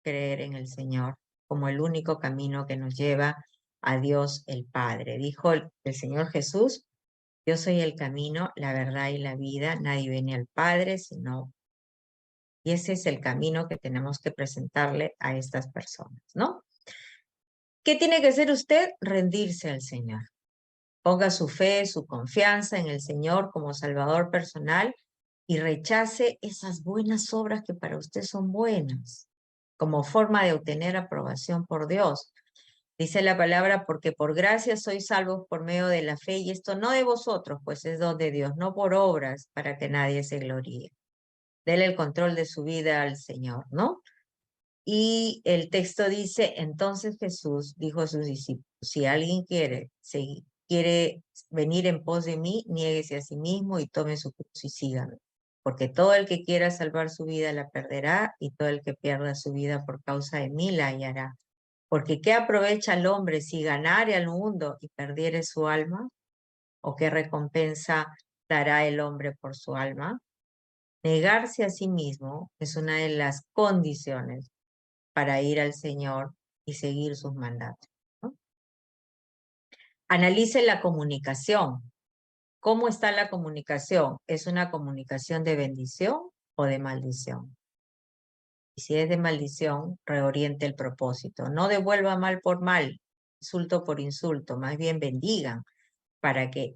Creer en el Señor como el único camino que nos lleva a Dios el Padre. Dijo el Señor Jesús: yo soy el camino, la verdad y la vida. Nadie viene al Padre sino... Y ese es el camino que tenemos que presentarle a estas personas, ¿no? ¿Qué tiene que hacer usted? Rendirse al Señor. Ponga su fe, su confianza en el Señor como Salvador personal y rechace esas buenas obras que para usted son buenas, como forma de obtener aprobación por Dios. Dice la palabra, porque por gracia sois salvos por medio de la fe, y esto no de vosotros, pues es don de Dios, no por obras, para que nadie se gloríe. Dele el control de su vida al Señor, ¿no? Y el texto dice, entonces Jesús dijo a sus discípulos, si alguien quiere venir en pos de mí, niéguese a sí mismo y tome su cruz y sígame. Porque todo el que quiera salvar su vida la perderá, y todo el que pierda su vida por causa de mí la hallará. Porque ¿qué aprovecha el hombre si ganare al mundo y perdiere su alma? ¿O qué recompensa dará el hombre por su alma? Negarse a sí mismo es una de las condiciones para ir al Señor y seguir sus mandatos, ¿no? Analice la comunicación. ¿Cómo está la comunicación? ¿Es una comunicación de bendición o de maldición? Y si es de maldición, reoriente el propósito. No devuelva mal por mal, insulto por insulto, más bien bendigan. ¿Para qué?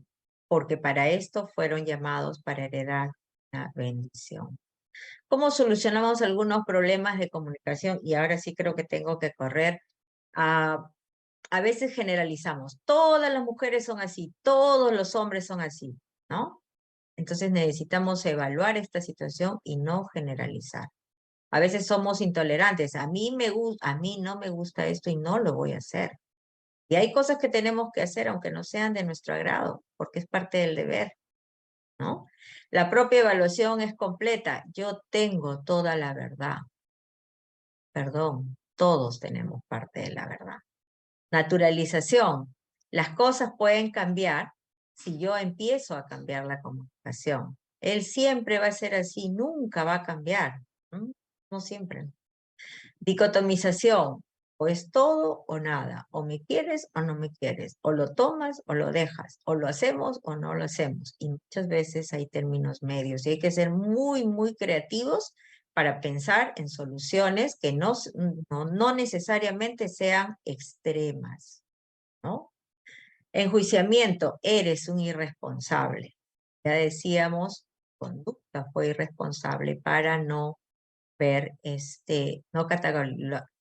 Porque para esto fueron llamados, para heredar la bendición. ¿Cómo solucionamos algunos problemas de comunicación? Y ahora sí creo que tengo que correr. A veces generalizamos, todas las mujeres son así, todos los hombres son así, ¿no? Entonces necesitamos evaluar esta situación y no generalizar. A veces somos intolerantes, a mí no me gusta esto y no lo voy a hacer. Y hay cosas que tenemos que hacer aunque no sean de nuestro agrado, porque es parte del deber, ¿no? La propia evaluación es completa. Yo tengo toda la verdad. Perdón, todos tenemos parte de la verdad. Naturalización. Las cosas pueden cambiar si yo empiezo a cambiar la comunicación. Él siempre va a ser así, nunca va a cambiar. ¿Mm? No siempre. Dicotomización. O es todo o nada. O me quieres o no me quieres. O lo tomas o lo dejas. O lo hacemos o no lo hacemos. Y muchas veces hay términos medios. Y hay que ser muy, muy creativos para pensar en soluciones que no necesariamente sean extremas, ¿no? Enjuiciamiento, eres un irresponsable. Ya decíamos, conducta fue irresponsable para no ver, no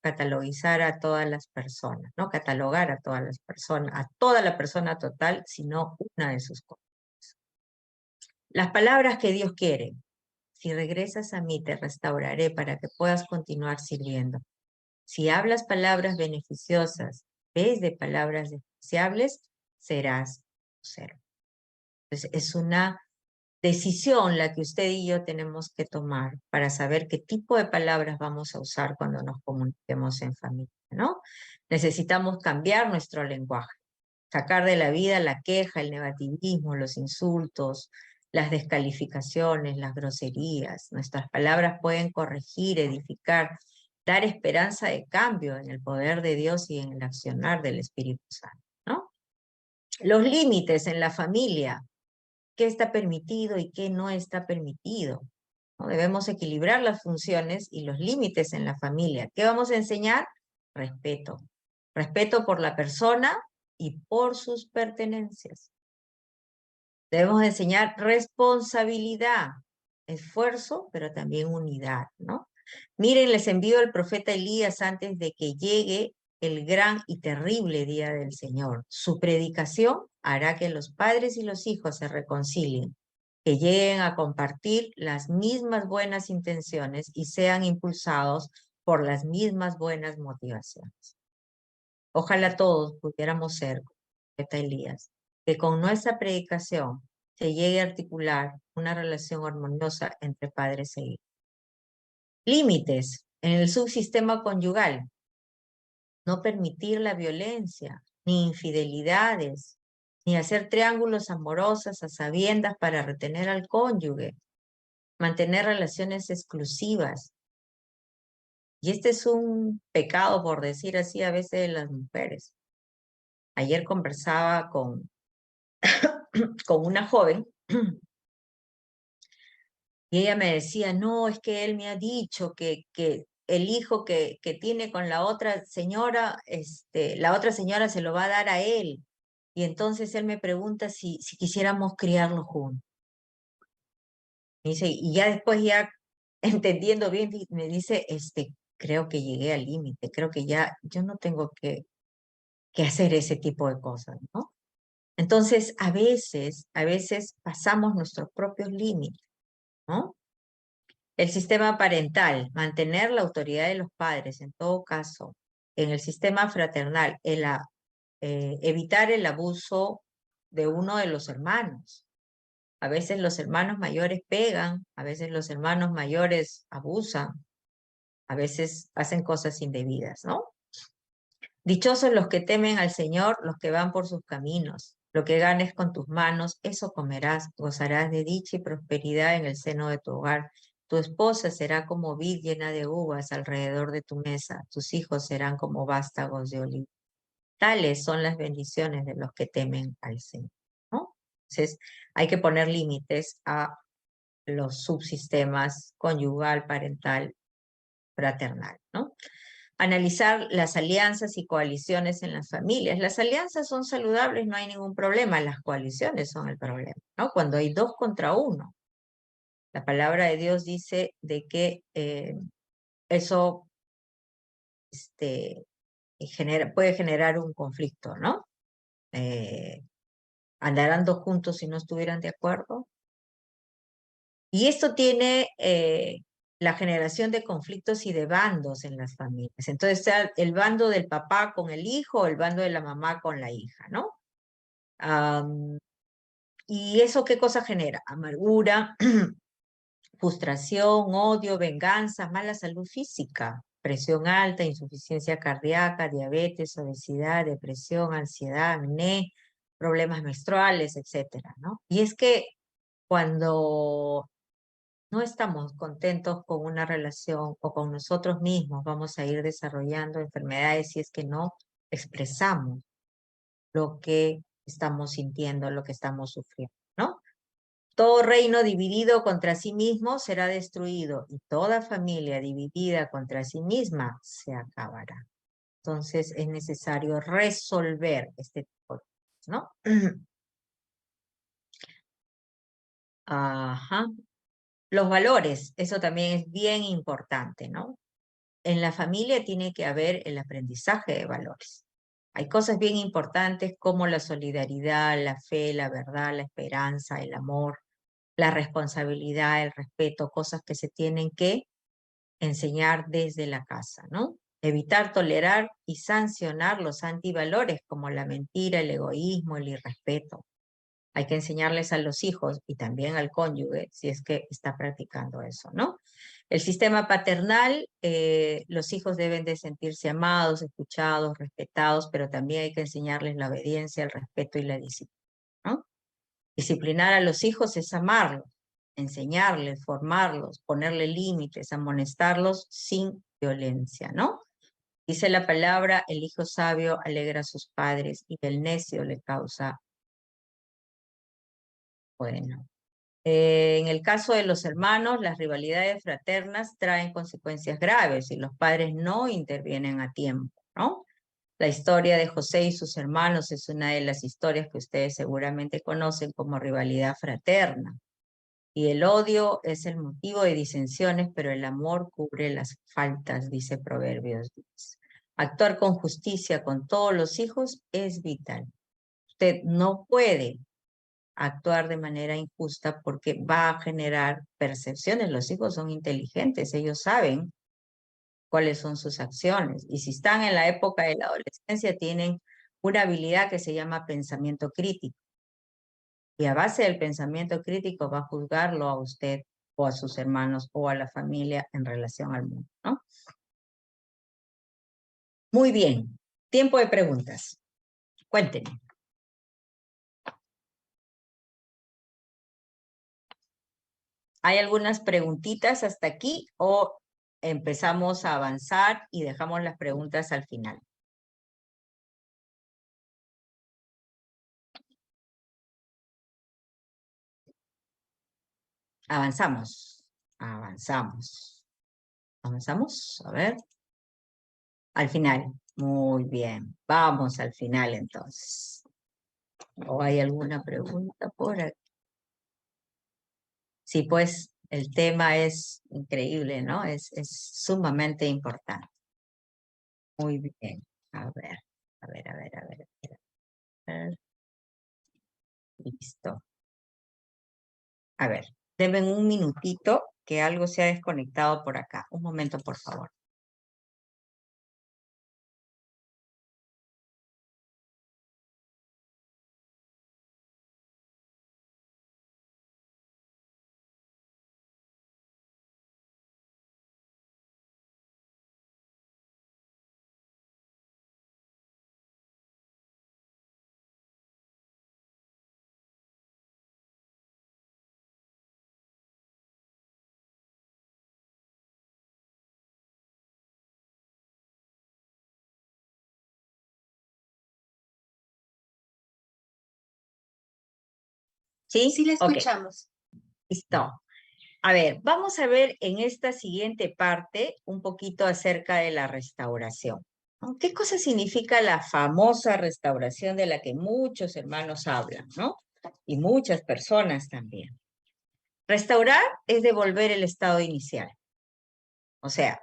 catalogizar a todas las personas, no catalogar a todas las personas, a toda la persona total, sino una de sus cosas. Las palabras que Dios quiere. Si regresas a mí, te restauraré para que puedas continuar sirviendo. Si hablas palabras beneficiosas, ves de palabras despreciables, serás cero. Entonces, es una decisión la que usted y yo tenemos que tomar para saber qué tipo de palabras vamos a usar cuando nos comuniquemos en familia, ¿no? Necesitamos cambiar nuestro lenguaje. sacar de la vida la queja, el negativismo, los insultos, las descalificaciones, las groserías. Nuestras palabras pueden corregir, edificar, dar esperanza de cambio en el poder de Dios y en el accionar del Espíritu Santo, ¿no? Los límites en la familia, qué está permitido y qué no está permitido, ¿no? Debemos equilibrar las funciones y los límites en la familia. ¿Qué vamos a enseñar? Respeto. Respeto por la persona y por sus pertenencias. Debemos enseñar responsabilidad, esfuerzo, pero también unidad, ¿no? Miren, les envío al profeta Elías antes de que llegue el gran y terrible día del Señor. Su predicación hará que los padres y los hijos se reconcilien, que lleguen a compartir las mismas buenas intenciones y sean impulsados por las mismas buenas motivaciones. Ojalá todos pudiéramos ser como el profeta Elías, que con nuestra predicación se llegue a articular una relación armoniosa entre padres e hijos. Límites en el subsistema conyugal. No permitir la violencia, ni infidelidades, ni hacer triángulos amorosos a sabiendas para retener al cónyuge. Mantener relaciones exclusivas. Y este es un pecado, por decir así, a veces de las mujeres. Ayer conversaba con una joven y ella me decía, no, es que él me ha dicho que el hijo que tiene con la otra señora se lo va a dar a él. Y entonces él me pregunta si quisiéramos criarlo juntos. Me dice, y ya después ya entendiendo bien, me dice, creo que llegué al límite, creo que ya yo no tengo que hacer ese tipo de cosas, ¿no? Entonces, a veces pasamos nuestros propios límites, ¿no? El sistema parental, mantener la autoridad de los padres, en todo caso. En el sistema fraternal, evitar el abuso de uno de los hermanos. A veces los hermanos mayores pegan, a veces los hermanos mayores abusan, a veces hacen cosas indebidas, ¿no? Dichosos los que temen al Señor, los que van por sus caminos. Lo que ganes con tus manos, eso comerás, gozarás de dicha y prosperidad en el seno de tu hogar. Tu esposa será como vid llena de uvas alrededor de tu mesa. Tus hijos serán como vástagos de olivo. Tales son las bendiciones de los que temen al Señor, ¿no? Entonces, hay que poner límites a los subsistemas conyugal, parental, fraternal, ¿no? Analizar las alianzas y coaliciones en las familias. Las alianzas son saludables, no hay ningún problema. Las coaliciones son el problema, ¿no? Cuando hay 2 contra 1. La palabra de Dios dice de que eso puede generar un conflicto, ¿no? ¿Andarán 2 juntos si no estuvieran de acuerdo? Y esto tiene la generación de conflictos y de bandos en las familias. Entonces, sea el bando del papá con el hijo o el bando de la mamá con la hija, ¿no? ¿Y eso qué cosa genera? Amargura, frustración, odio, venganza, mala salud física, presión alta, insuficiencia cardíaca, diabetes, obesidad, depresión, ansiedad, acné, problemas menstruales, etcétera, ¿no? Y es que cuando no estamos contentos con una relación o con nosotros mismos, vamos a ir desarrollando enfermedades si es que no expresamos lo que estamos sintiendo, lo que estamos sufriendo, ¿no? Todo reino dividido contra sí mismo será destruido y toda familia dividida contra sí misma se acabará. Entonces es necesario resolver este tipo de cosas, ¿no? Ajá. Los valores, eso también es bien importante, ¿no? En la familia tiene que haber el aprendizaje de valores. Hay cosas bien importantes como la solidaridad, la fe, la verdad, la esperanza, el amor, la responsabilidad, el respeto, cosas que se tienen que enseñar desde la casa, ¿no? Evitar tolerar y sancionar los antivalores como la mentira, el egoísmo, el irrespeto. Hay que enseñarles a los hijos y también al cónyuge si es que está practicando eso, ¿no? El sistema paternal, los hijos deben de sentirse amados, escuchados, respetados, pero también hay que enseñarles la obediencia, el respeto y la disciplina, ¿no? Disciplinar a los hijos es amarlos, enseñarles, formarlos, ponerle límites, amonestarlos sin violencia, ¿no? Dice la palabra, el hijo sabio alegra a sus padres y el necio le causa, bueno. En el caso de los hermanos, las rivalidades fraternas traen consecuencias graves si los padres no intervienen a tiempo, ¿no? La historia de José y sus hermanos es una de las historias que ustedes seguramente conocen como rivalidad fraterna. Y el odio es el motivo de disensiones, pero el amor cubre las faltas, dice Proverbios 10. Actuar con justicia con todos los hijos es vital. Usted no puede actuar de manera injusta porque va a generar percepciones. Los hijos son inteligentes, ellos saben cuáles son sus acciones. Y si están en la época de la adolescencia, tienen una habilidad que se llama pensamiento crítico. Y a base del pensamiento crítico va a juzgarlo a usted o a sus hermanos o a la familia en relación al mundo, ¿no? Muy bien. Tiempo de preguntas. Cuéntenme. ¿Hay algunas preguntitas hasta aquí o empezamos a avanzar y dejamos las preguntas al final? Avanzamos. Avanzamos. Avanzamos. A ver. Al final. Muy bien. Vamos al final entonces. ¿O hay alguna pregunta por aquí? Sí, pues el tema es increíble, ¿no? Es sumamente importante. Muy bien. A ver, a ver, a ver, a ver, a ver, a ver. Listo. A ver, denme un minutito que algo se ha desconectado por acá. Un momento, por favor. ¿Sí? Sí, la Ok, escuchamos. listo. A ver, vamos a ver en esta siguiente parte un poquito acerca de la restauración, ¿no? ¿Qué cosa significa la famosa restauración de la que muchos hermanos hablan, ¿no? Y muchas personas también. Restaurar es devolver el estado inicial. O sea,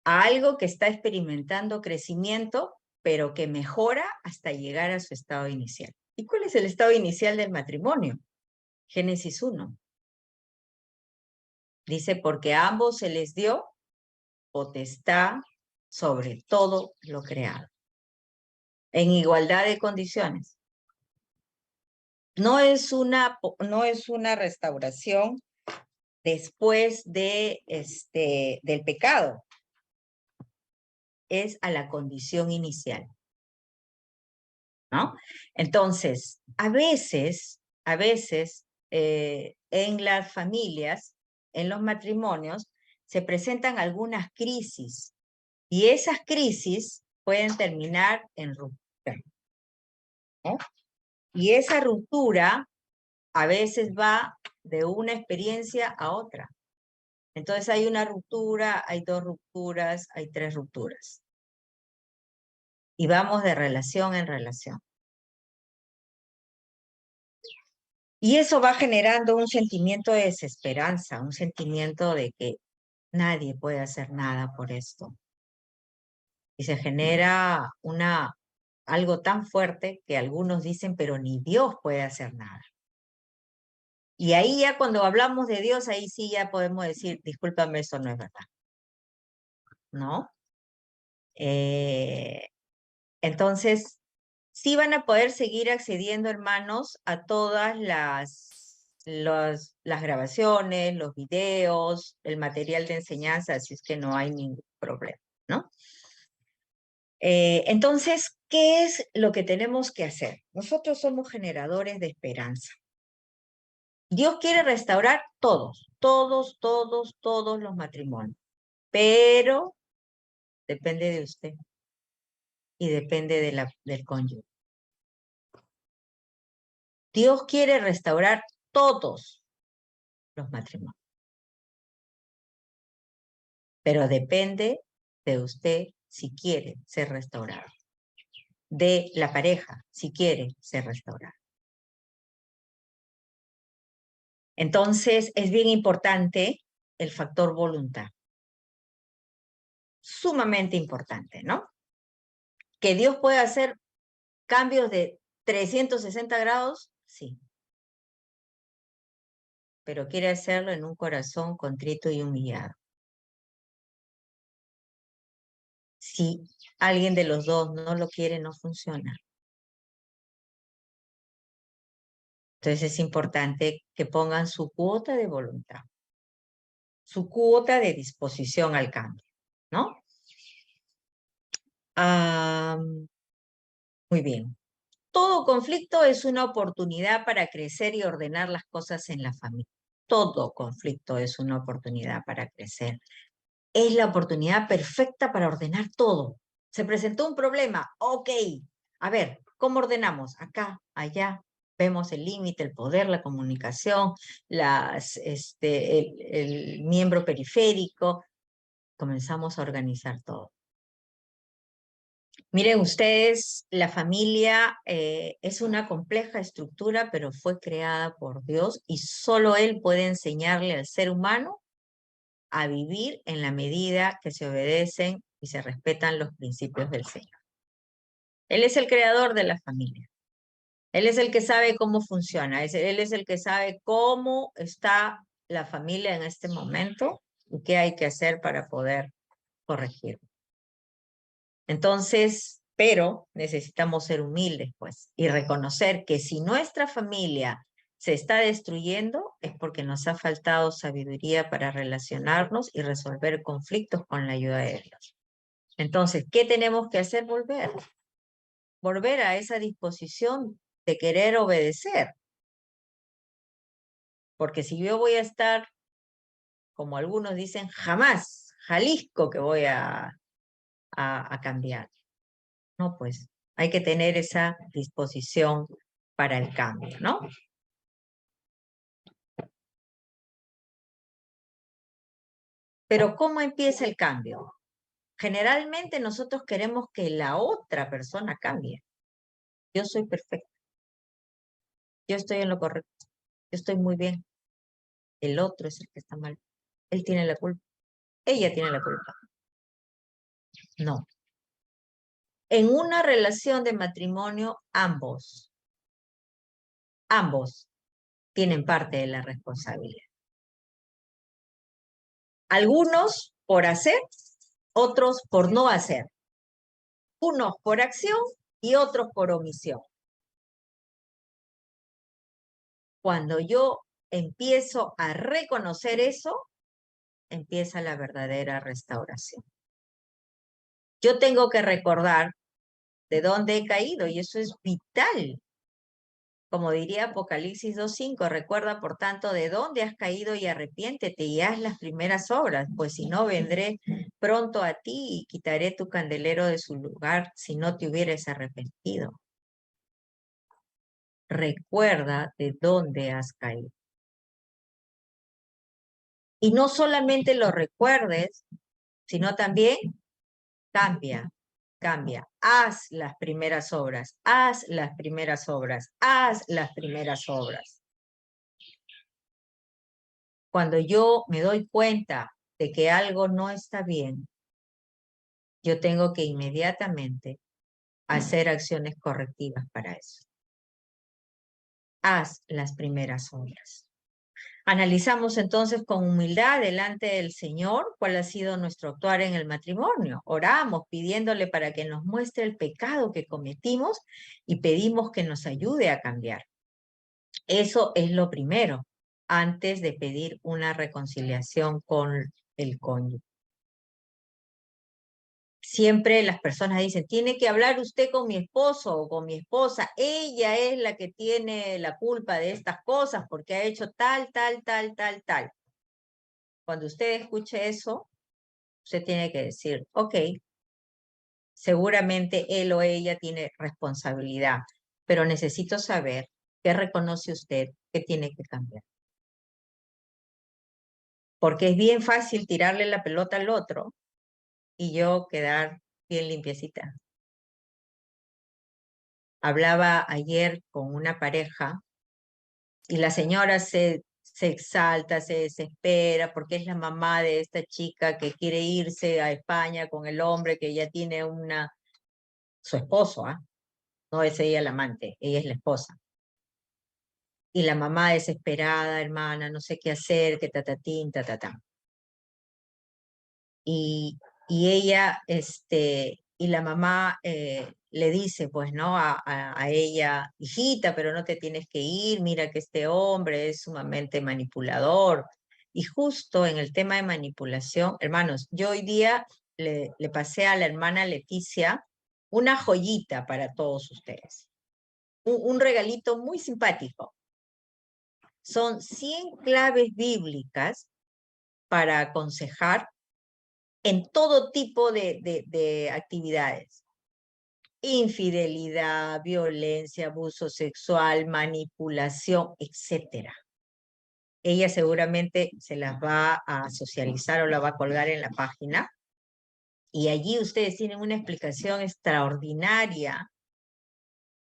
a algo que está experimentando crecimiento, pero que mejora hasta llegar a su estado inicial. ¿Y cuál es el estado inicial del matrimonio? Génesis 1. Dice, porque a ambos se les dio potestad sobre todo lo creado, en igualdad de condiciones. No es una restauración después del pecado, es a la condición inicial, ¿no? Entonces, a veces, en las familias, en los matrimonios, se presentan algunas crisis y esas crisis pueden terminar en ruptura, ¿no? Y esa ruptura a veces va de una experiencia a otra. Entonces hay una ruptura, hay 2 rupturas, hay 3 rupturas. Y vamos de relación en relación. Y eso va generando un sentimiento de desesperanza, un sentimiento de que nadie puede hacer nada por esto. Y se genera algo tan fuerte que algunos dicen, pero ni Dios puede hacer nada. Y ahí ya cuando hablamos de Dios, ahí sí ya podemos decir, discúlpame, eso no es verdad, ¿no? Entonces, sí van a poder seguir accediendo, hermanos, a todas las grabaciones, los videos, el material de enseñanza, así es que no hay ningún problema, ¿no? Entonces, ¿qué es lo que tenemos que hacer? Nosotros somos generadores de esperanza. Dios quiere restaurar todos los matrimonios, pero depende de usted y depende del cónyuge. Dios quiere restaurar todos los matrimonios, pero depende de usted si quiere ser restaurado, de la pareja si quiere ser restaurado. Entonces, es bien importante el factor voluntad. Sumamente importante, ¿no? Que Dios pueda hacer cambios de 360 grados, sí. Pero quiere hacerlo en un corazón contrito y humillado. Si alguien de los dos no lo quiere, no funciona. Entonces es importante que pongan su cuota de voluntad, su cuota de disposición al cambio, ¿no? Muy bien. Todo conflicto es una oportunidad para crecer y ordenar las cosas en la familia. Todo conflicto es una oportunidad para crecer. Es la oportunidad perfecta para ordenar todo. Se presentó un problema, ok. A ver, ¿cómo ordenamos? Acá, allá. Vemos el límite, el poder, la comunicación, el miembro periférico. Comenzamos a organizar todo. Miren ustedes, la familia es una compleja estructura, pero fue creada por Dios y solo Él puede enseñarle al ser humano a vivir en la medida que se obedecen y se respetan los principios del Señor. Él es el creador de la familia. Él es el que sabe cómo funciona. Él es el que sabe cómo está la familia en este momento y qué hay que hacer para poder corregirlo. Entonces, pero necesitamos ser humildes, pues, y reconocer que si nuestra familia se está destruyendo es porque nos ha faltado sabiduría para relacionarnos y resolver conflictos con la ayuda de Dios. Entonces, ¿qué tenemos que hacer? Volver a esa disposición de querer obedecer. Porque si yo voy a estar, como algunos dicen, jamás, Jalisco que voy a cambiar. No, pues hay que tener esa disposición para el cambio, ¿no? Pero ¿cómo empieza el cambio? Generalmente nosotros queremos que la otra persona cambie. Yo soy perfecta. Yo estoy en lo correcto. Yo estoy muy bien. El otro es el que está mal. Él tiene la culpa. Ella tiene la culpa. No. En una relación de matrimonio, ambos tienen parte de la responsabilidad. Algunos por hacer, otros por no hacer. Unos por acción y otros por omisión. Cuando yo empiezo a reconocer eso, empieza la verdadera restauración. Yo tengo que recordar de dónde he caído y eso es vital. Como diría Apocalipsis 2:5, recuerda por tanto de dónde has caído y arrepiéntete y haz las primeras obras, pues si no vendré pronto a ti y quitaré tu candelero de su lugar si no te hubieras arrepentido. Recuerda de dónde has caído. Y no solamente lo recuerdes, sino también cambia. Haz las primeras obras, haz las primeras obras, haz las primeras obras. Cuando yo me doy cuenta de que algo no está bien, yo tengo que inmediatamente hacer acciones correctivas para eso. Haz las primeras obras. Analizamos entonces con humildad delante del Señor cuál ha sido nuestro actuar en el matrimonio. Oramos pidiéndole para que nos muestre el pecado que cometimos y pedimos que nos ayude a cambiar. Eso es lo primero. antes de pedir una reconciliación con el cónyuge. Siempre las personas dicen, tiene que hablar usted con mi esposo o con mi esposa, ella es la que tiene la culpa de estas cosas porque ha hecho tal, tal, tal, tal, tal. Cuando usted escuche eso, usted tiene que decir, ok, seguramente él o ella tiene responsabilidad, pero necesito saber qué reconoce usted que tiene que cambiar. Porque es bien fácil tirarle la pelota al otro y yo quedar bien limpiecita. Hablaba ayer con una pareja y la señora se exalta, se desespera porque es la mamá de esta chica que quiere irse a España con el hombre que ya tiene su esposo, ¿ah? No es ella la amante, ella es la esposa. Y la mamá desesperada, hermana, no sé qué hacer, que tatatín, tatatán. Y, y ella, y la mamá le dice, pues, ¿no? A ella, hijita, pero no te tienes que ir, mira que este hombre es sumamente manipulador. Y justo en el tema de manipulación, hermanos, yo hoy día le pasé a la hermana Leticia una joyita para todos ustedes. Un regalito muy simpático. Son 100 claves bíblicas para aconsejar en todo tipo de actividades. Infidelidad, violencia, abuso sexual, manipulación, etc. Ella seguramente se las va a socializar o la va a colgar en la página. Y allí ustedes tienen una explicación extraordinaria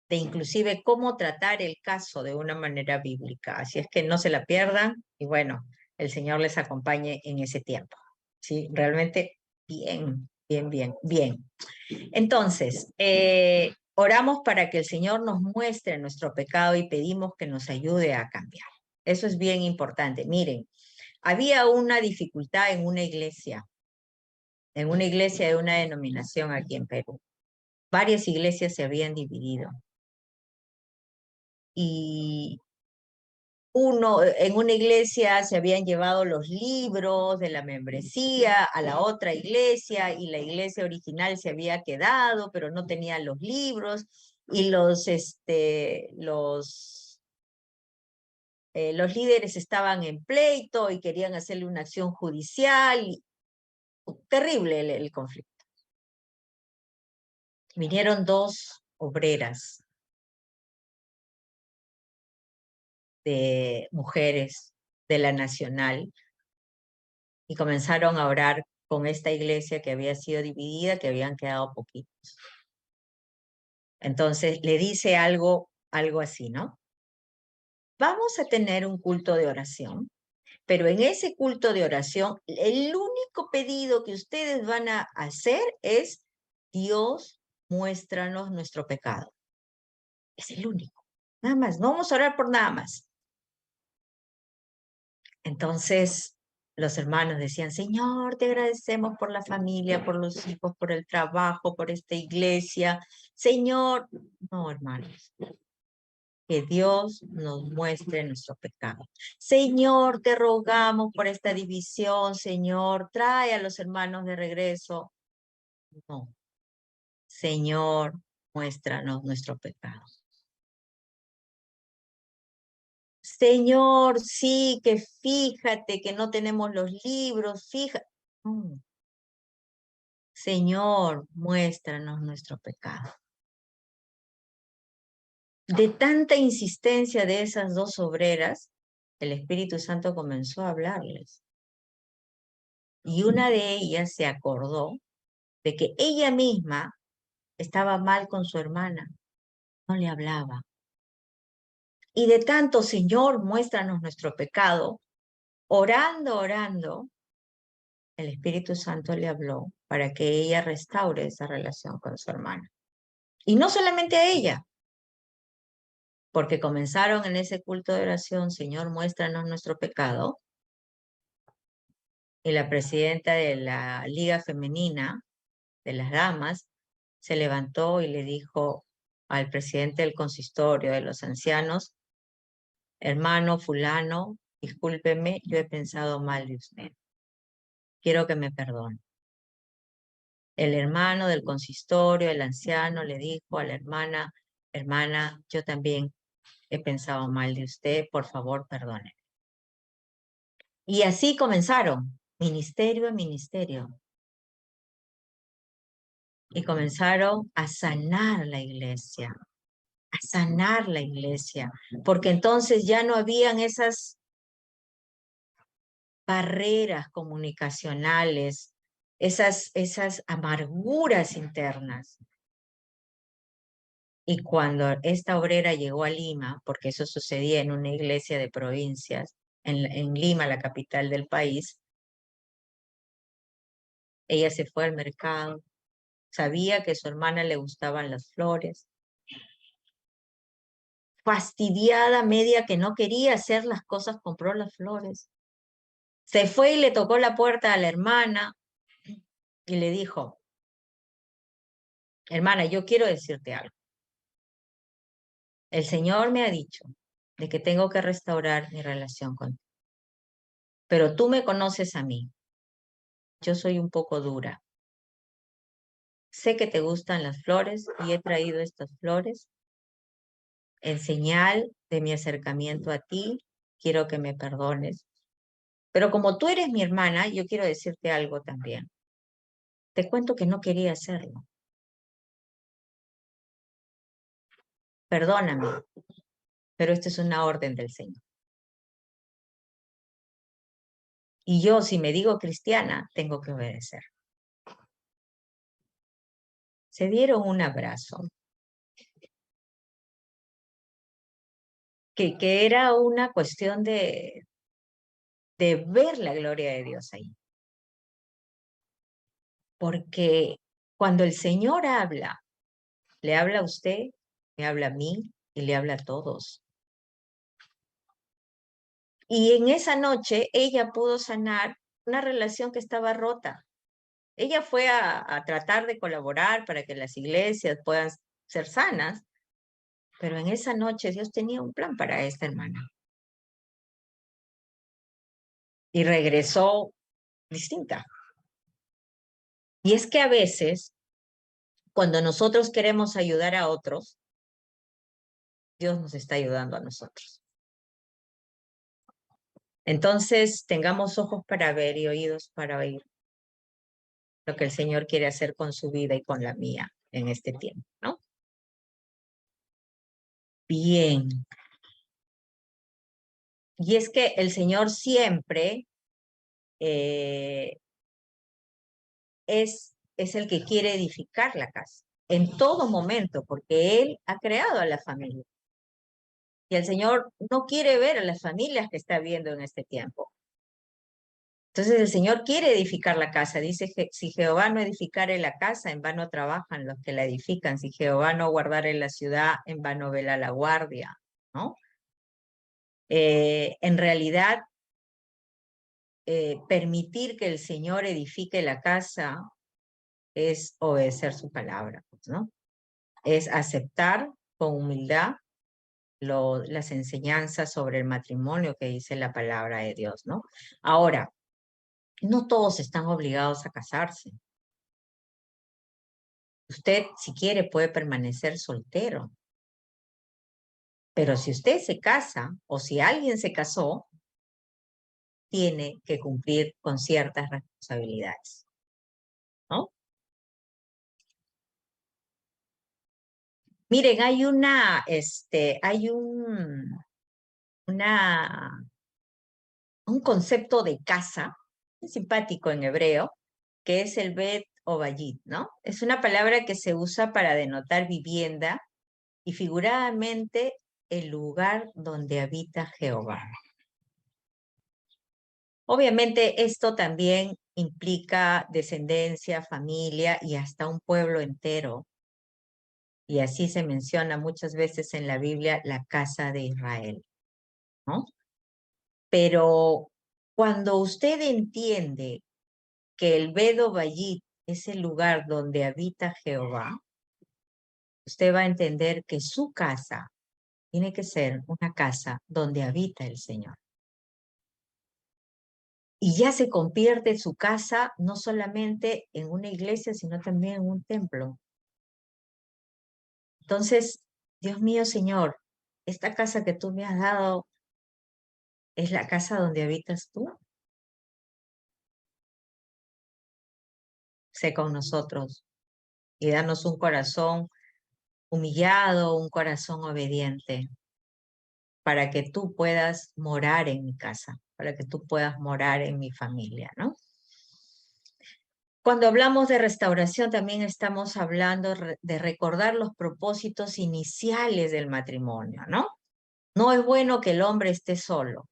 de inclusive cómo tratar el caso de una manera bíblica. Así es que no se la pierdan y bueno, el Señor les acompañe en ese tiempo. Sí, realmente bien, bien, bien, bien. Entonces, oramos para que el Señor nos muestre nuestro pecado y pedimos que nos ayude a cambiar. Eso es bien importante. Miren, había una dificultad en una iglesia de una denominación aquí en Perú. Varias iglesias se habían dividido. Y en una iglesia se habían llevado los libros de la membresía a la otra iglesia y la iglesia original se había quedado, pero no tenía los libros y los líderes estaban en pleito y querían hacerle una acción judicial. Terrible el conflicto. Vinieron dos obreras de mujeres de la Nacional y comenzaron a orar con esta iglesia que había sido dividida, que habían quedado poquitos. Entonces le dice algo así, ¿no? Vamos a tener un culto de oración, pero en ese culto de oración, el único pedido que ustedes van a hacer es, Dios, muéstranos nuestro pecado. Es el único. Nada más, no vamos a orar por nada más. Entonces, los hermanos decían, Señor, te agradecemos por la familia, por los hijos, por el trabajo, por esta iglesia. Señor, no, hermanos, que Dios nos muestre nuestro pecado. Señor, te rogamos por esta división, Señor, trae a los hermanos de regreso. No, Señor, muéstranos nuestro pecado. Señor, sí, que fíjate que no tenemos los libros, fíjate. No. Señor, muéstranos nuestro pecado. De tanta insistencia de esas dos obreras, el Espíritu Santo comenzó a hablarles. Y una de ellas se acordó de que ella misma estaba mal con su hermana, no le hablaba. Y de tanto, Señor, muéstranos nuestro pecado, orando, el Espíritu Santo le habló para que ella restaure esa relación con su hermana. Y no solamente a ella, porque comenzaron en ese culto de oración, Señor, muéstranos nuestro pecado. Y la presidenta de la Liga Femenina de las Damas se levantó y le dijo al presidente del consistorio de los ancianos, hermano fulano, discúlpeme, yo he pensado mal de usted. Quiero que me perdone. El hermano del consistorio, el anciano, le dijo a la hermana, hermana, yo también he pensado mal de usted, por favor, perdone. Y así comenzaron, ministerio a ministerio. Y comenzaron a sanar la iglesia, porque entonces ya no habían esas barreras comunicacionales, esas amarguras internas. Y cuando esta obrera llegó a Lima, porque eso sucedía en una iglesia de provincias, en Lima, la capital del país, ella se fue al mercado, sabía que a su hermana le gustaban las flores, fastidiada, media que no quería hacer las cosas, compró las flores. Se fue y le tocó la puerta a la hermana y le dijo, hermana, yo quiero decirte algo. El Señor me ha dicho de que tengo que restaurar mi relación contigo, pero tú me conoces a mí. Yo soy un poco dura. Sé que te gustan las flores y he traído estas flores en señal de mi acercamiento a ti. Quiero que me perdones. Pero como tú eres mi hermana, yo quiero decirte algo también. Te cuento que no quería hacerlo. Perdóname, pero esta es una orden del Señor. Y yo, si me digo cristiana, tengo que obedecer. Se dieron un abrazo, que era una cuestión de ver la gloria de Dios ahí. Porque cuando el Señor habla, le habla a usted, me habla a mí y le habla a todos. Y en esa noche ella pudo sanar una relación que estaba rota. Ella fue a tratar de colaborar para que las iglesias puedan ser sanas, pero en esa noche Dios tenía un plan para esta hermana. Y regresó distinta. Y es que a veces, cuando nosotros queremos ayudar a otros, Dios nos está ayudando a nosotros. Entonces, tengamos ojos para ver y oídos para oír lo que el Señor quiere hacer con su vida y con la mía en este tiempo, ¿no? Bien. Y es que el Señor siempre eh, es el que quiere edificar la casa, en todo momento, porque Él ha creado a la familia. Y el Señor no quiere ver a las familias que está viendo en este tiempo. Entonces el Señor quiere edificar la casa. Dice que si Jehová no edificare la casa, en vano trabajan los que la edifican. Si Jehová no guardare la ciudad, en vano vela la guardia, ¿no? En realidad, permitir que el Señor edifique la casa es obedecer su palabra, pues, ¿no? Es aceptar con humildad las enseñanzas sobre el matrimonio que dice la palabra de Dios, ¿no? Ahora, no todos están obligados a casarse. Usted, si quiere, puede permanecer soltero, pero si usted se casa o si alguien se casó, tiene que cumplir con ciertas responsabilidades, ¿no? Miren, hay una, un concepto de casa, simpático en hebreo, que es el Bet o Bayit, ¿no? Es una palabra que se usa para denotar vivienda y figuradamente el lugar donde habita Jehová. Obviamente esto también implica descendencia, familia y hasta un pueblo entero. Y así se menciona muchas veces en la Biblia la casa de Israel, ¿no? Pero cuando usted entiende que el Bedo Bayit es el lugar donde habita Jehová, usted va a entender que su casa tiene que ser una casa donde habita el Señor. Y ya se convierte su casa no solamente en una iglesia, sino también en un templo. Entonces, Dios mío, Señor, esta casa que tú me has dado es la casa donde habitas tú. Sé con nosotros y danos un corazón humillado, un corazón obediente, para que tú puedas morar en mi casa, para que tú puedas morar en mi familia, ¿no? Cuando hablamos de restauración, también estamos hablando de recordar los propósitos iniciales del matrimonio, ¿no? No es bueno que el hombre esté solo.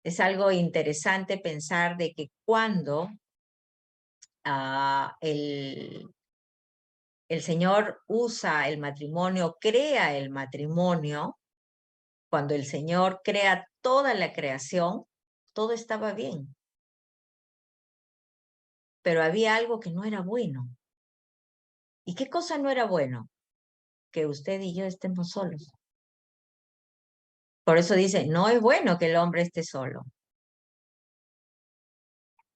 Es algo interesante pensar de que cuando el Señor usa el matrimonio, crea el matrimonio, cuando el Señor crea toda la creación, todo estaba bien. Pero había algo que no era bueno. ¿Y qué cosa no era bueno? Que usted y yo estemos solos. Por eso dice, no es bueno que el hombre esté solo.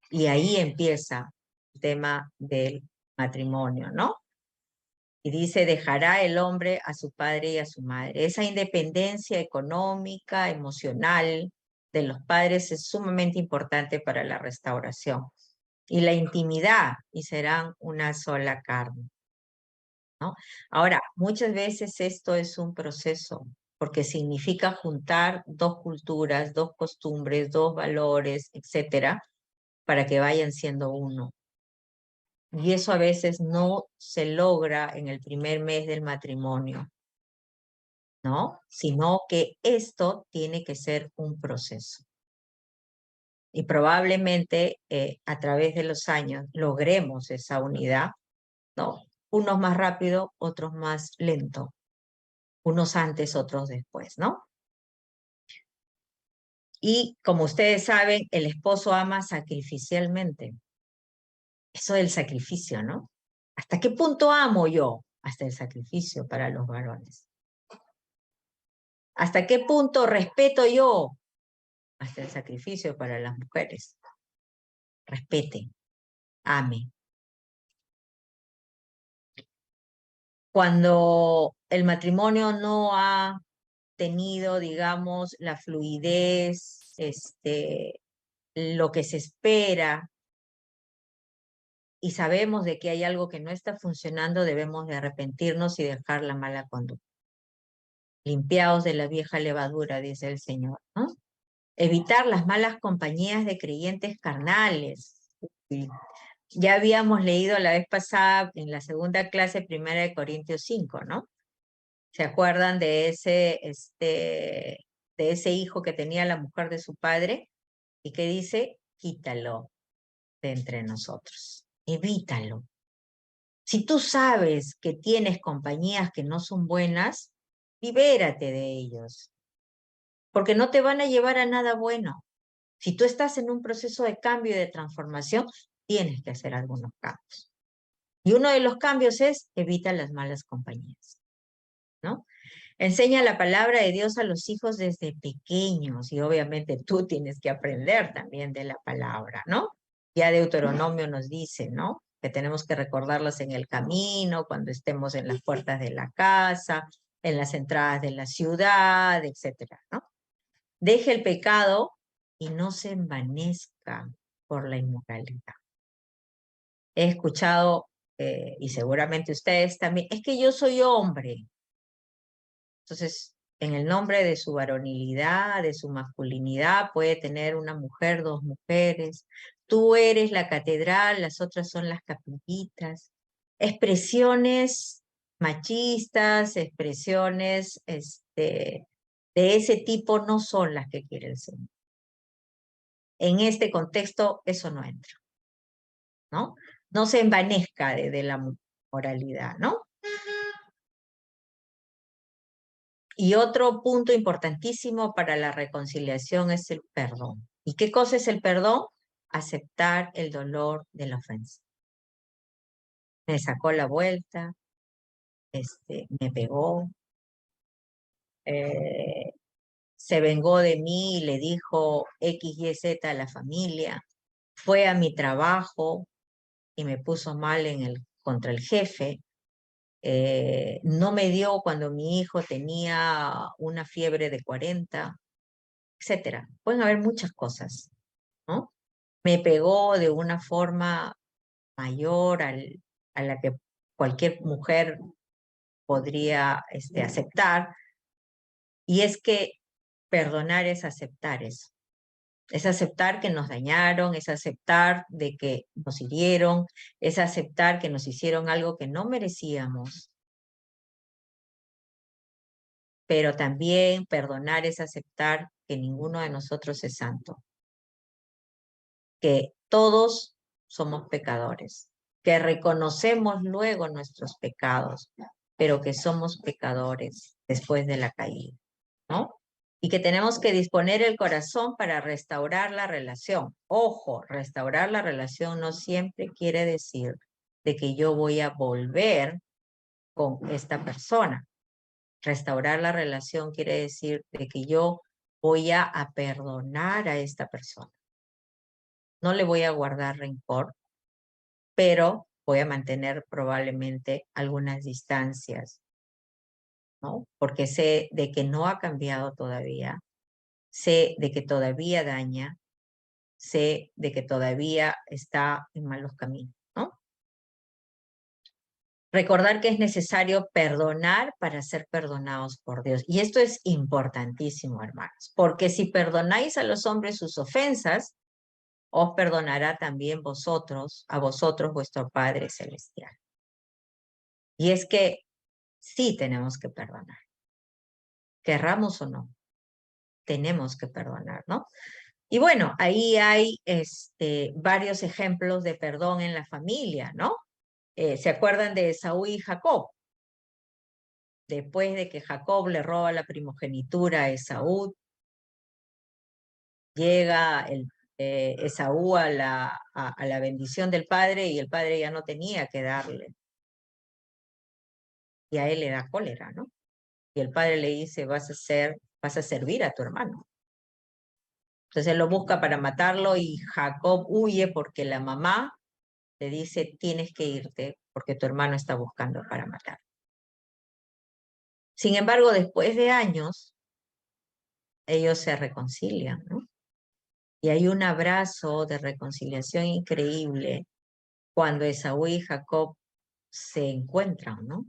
Y ahí empieza el tema del matrimonio, ¿no? Y dice, dejará el hombre a su padre y a su madre. Esa independencia económica, emocional de los padres es sumamente importante para la restauración. Y la intimidad, y serán una sola carne, ¿no? Ahora, muchas veces esto es un proceso, porque significa juntar dos culturas, dos costumbres, dos valores, etcétera, para que vayan siendo uno. Y eso a veces no se logra en el primer mes del matrimonio, ¿no? Sino que esto tiene que ser un proceso. Y probablemente a través de los años logremos esa unidad, ¿no? Unos más rápido, otros más lento, unos antes, otros después, ¿no? Y como ustedes saben, el esposo ama sacrificialmente. Eso del sacrificio, ¿no? ¿Hasta qué punto amo yo? Hasta el sacrificio para los varones. ¿Hasta qué punto respeto yo? Hasta el sacrificio para las mujeres. Respete, ame. Cuando el matrimonio no ha tenido, digamos, la fluidez, lo que se espera, y sabemos de que hay algo que no está funcionando, debemos de arrepentirnos y dejar la mala conducta. Limpiaos de la vieja levadura, dice el Señor, ¿no? Evitar las malas compañías de creyentes carnales. Ya habíamos leído la vez pasada en la segunda clase, 1 Corintios 5, ¿no? ¿Se acuerdan de ese hijo que tenía la mujer de su padre? Y que dice, quítalo de entre nosotros, evítalo. Si tú sabes que tienes compañías que no son buenas, libérate de ellos, porque no te van a llevar a nada bueno. Si tú estás en un proceso de cambio y de transformación, tienes que hacer algunos cambios. Y uno de los cambios es evita las malas compañías, ¿no? Enseña la palabra de Dios a los hijos desde pequeños y obviamente tú tienes que aprender también de la palabra, ¿no? Ya Deuteronomio nos dice, ¿no? Que tenemos que recordarlas en el camino, cuando estemos en las puertas de la casa, en las entradas de la ciudad, etcétera, ¿no? Deje el pecado y no se envanezca por la inmoralidad. He escuchado, y seguramente ustedes también, es que yo soy hombre. Entonces, en el nombre de su varonilidad, de su masculinidad, puede tener una mujer, dos mujeres. Tú eres la catedral, las otras son las capillitas. Expresiones machistas, expresiones de ese tipo no son las que quiere el Señor. En este contexto, eso no entra, ¿no? No se envanezca de la moralidad, ¿no? Y otro punto importantísimo para la reconciliación es el perdón. ¿Y qué cosa es el perdón? Aceptar el dolor de la ofensa. Me sacó la vuelta, me pegó, se vengó de mí y le dijo X, Y, Z a la familia, fue a mi trabajo y me puso mal contra el jefe, no me dio cuando mi hijo tenía una fiebre de 40, etcétera. Pueden haber muchas cosas, ¿no? Me pegó de una forma mayor a la que cualquier mujer podría aceptar, y es que perdonar es aceptar eso. Es aceptar que nos dañaron, es aceptar de que nos hirieron, es aceptar que nos hicieron algo que no merecíamos. Pero también perdonar es aceptar que ninguno de nosotros es santo, que todos somos pecadores, que reconocemos luego nuestros pecados, pero que somos pecadores después de la caída, ¿no? Y que tenemos que disponer el corazón para restaurar la relación. Ojo, restaurar la relación no siempre quiere decir de que yo voy a volver con esta persona. Restaurar la relación quiere decir de que yo voy a perdonar a esta persona. No le voy a guardar rencor, pero voy a mantener probablemente algunas distancias, ¿no? Porque sé de que no ha cambiado todavía, sé de que todavía daña, sé de que todavía está en malos caminos, ¿no? Recordar que es necesario perdonar para ser perdonados por Dios. Y esto es importantísimo, hermanos, porque si perdonáis a los hombres sus ofensas, os perdonará también a vosotros vuestro Padre Celestial. Y es que sí tenemos que perdonar, querramos o no, tenemos que perdonar, ¿no? Y bueno, ahí hay varios ejemplos de perdón en la familia, ¿no? ¿Se acuerdan de Esaú y Jacob? Después de que Jacob le roba la primogenitura a Esaú, llega Esaú a la bendición del padre y el padre ya no tenía que darle. Y a él le da cólera, ¿no? Y el padre le dice, vas a servir a tu hermano. Entonces él lo busca para matarlo y Jacob huye porque la mamá le dice, tienes que irte porque tu hermano está buscando para matar. Sin embargo, después de años, ellos se reconcilian, ¿no? Y hay un abrazo de reconciliación increíble cuando Esaú y Jacob se encuentran, ¿no?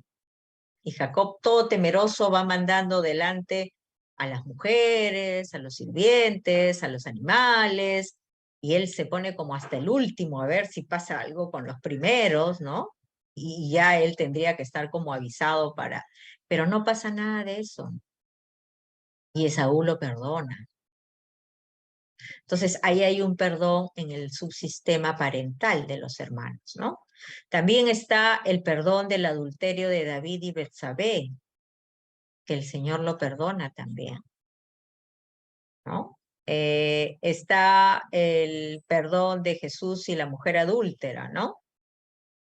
Y Jacob, todo temeroso, va mandando delante a las mujeres, a los sirvientes, a los animales, y él se pone como hasta el último a ver si pasa algo con los primeros, ¿no? Y ya él tendría que estar como avisado pero no pasa nada de eso. Y Esaú lo perdona. Entonces, ahí hay un perdón en el subsistema parental de los hermanos, ¿no? También está el perdón del adulterio de David y Betsabé, que el Señor lo perdona también, ¿no? Está el perdón de Jesús y la mujer adúltera, ¿no?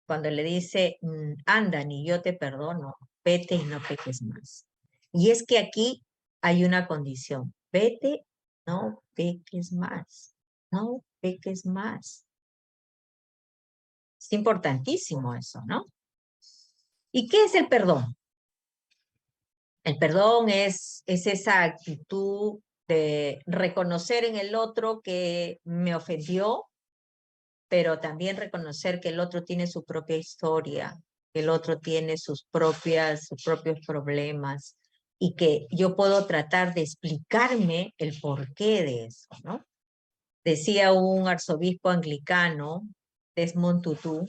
Cuando le dice, anda, ni yo te perdono, vete y no peques más. Y es que aquí hay una condición, vete, no peques más, no peques más. Es importantísimo eso, ¿no? ¿Y qué es el perdón? El perdón es esa actitud de reconocer en el otro que me ofendió, pero también reconocer que el otro tiene su propia historia, que el otro tiene sus propios problemas y que yo puedo tratar de explicarme el porqué de eso, ¿no? Decía un arzobispo anglicano, Desmond Tutu,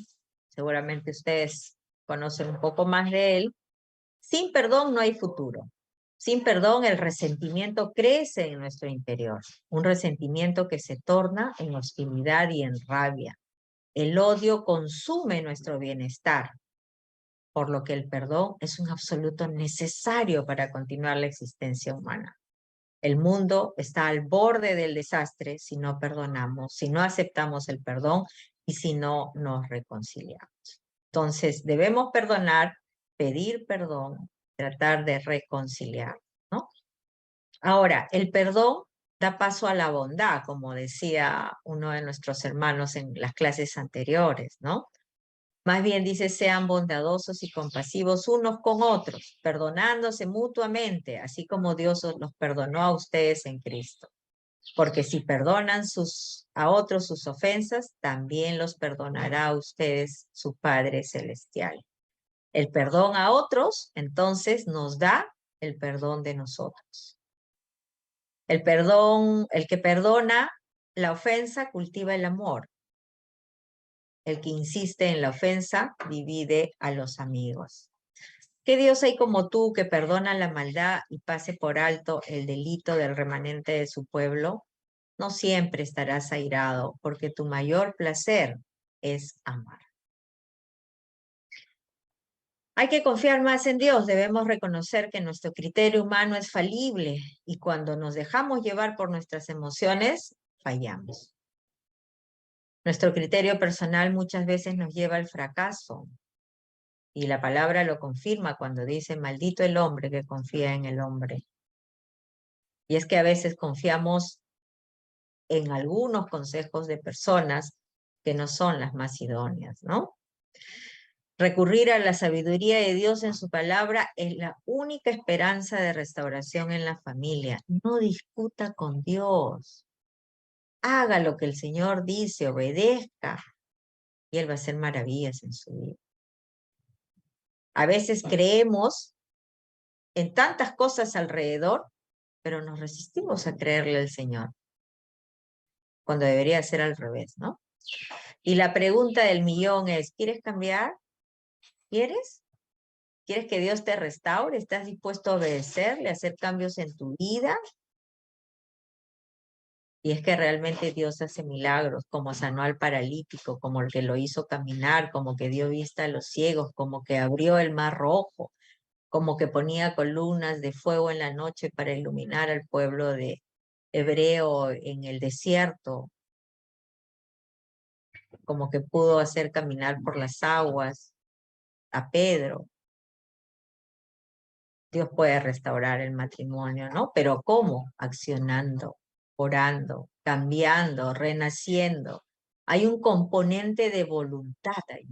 seguramente ustedes conocen un poco más de él, sin perdón no hay futuro. Sin perdón el resentimiento crece en nuestro interior, un resentimiento que se torna en hostilidad y en rabia. El odio consume nuestro bienestar, por lo que el perdón es un absoluto necesario para continuar la existencia humana. El mundo está al borde del desastre si no perdonamos, si no aceptamos el perdón y si no nos reconciliamos. Entonces, debemos perdonar, pedir perdón, tratar de reconciliar, ¿no? Ahora, el perdón da paso a la bondad, como decía uno de nuestros hermanos en las clases anteriores, ¿no? Más bien dice, sean bondadosos y compasivos unos con otros, perdonándose mutuamente, así como Dios los perdonó a ustedes en Cristo. Porque si perdonan a otros sus ofensas, también los perdonará a ustedes su Padre Celestial. El perdón a otros, entonces, nos da el perdón de nosotros. El perdón, el que perdona la ofensa cultiva el amor. El que insiste en la ofensa divide a los amigos. ¿Qué Dios hay como tú que perdona la maldad y pase por alto el delito del remanente de su pueblo? No siempre estarás airado, porque tu mayor placer es amar. Hay que confiar más en Dios. Debemos reconocer que nuestro criterio humano es falible y cuando nos dejamos llevar por nuestras emociones, fallamos. Nuestro criterio personal muchas veces nos lleva al fracaso y la palabra lo confirma cuando dice, maldito el hombre que confía en el hombre. Y es que a veces confiamos en algunos consejos de personas que no son las más idóneas, ¿no? Recurrir a la sabiduría de Dios en su palabra es la única esperanza de restauración en la familia. No discuta con Dios. Haga lo que el Señor dice, obedezca, y Él va a hacer maravillas en su vida. A veces creemos en tantas cosas alrededor, pero nos resistimos a creerle al Señor, cuando debería ser al revés, ¿no? Y la pregunta del millón es, ¿quieres cambiar? ¿Quieres? ¿Quieres que Dios te restaure? ¿Estás dispuesto a obedecerle, a hacer cambios en tu vida? Y es que realmente Dios hace milagros, como sanó al paralítico, como el que lo hizo caminar, como que dio vista a los ciegos, como que abrió el mar rojo, como que ponía columnas de fuego en la noche para iluminar al pueblo de hebreo en el desierto, como que pudo hacer caminar por las aguas a Pedro. Dios puede restaurar el matrimonio, ¿no? Pero ¿cómo? Accionando, orando, cambiando, renaciendo. Hay un componente de voluntad ahí,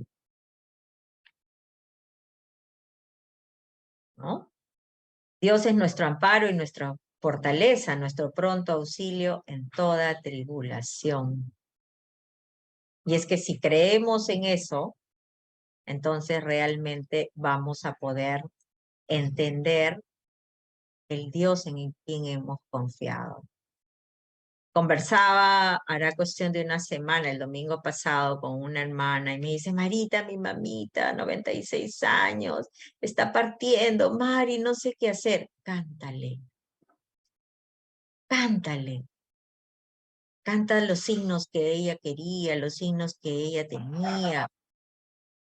¿no? Dios es nuestro amparo y nuestra fortaleza, nuestro pronto auxilio en toda tribulación. Y es que si creemos en eso, entonces realmente vamos a poder entender el Dios en quien hemos confiado. Conversaba, hará cuestión de una semana, el domingo pasado, con una hermana y me dice, Marita, mi mamita, 96 años, está partiendo, Mari, no sé qué hacer. Cántale, cántale, canta los signos que ella quería, los signos que ella tenía.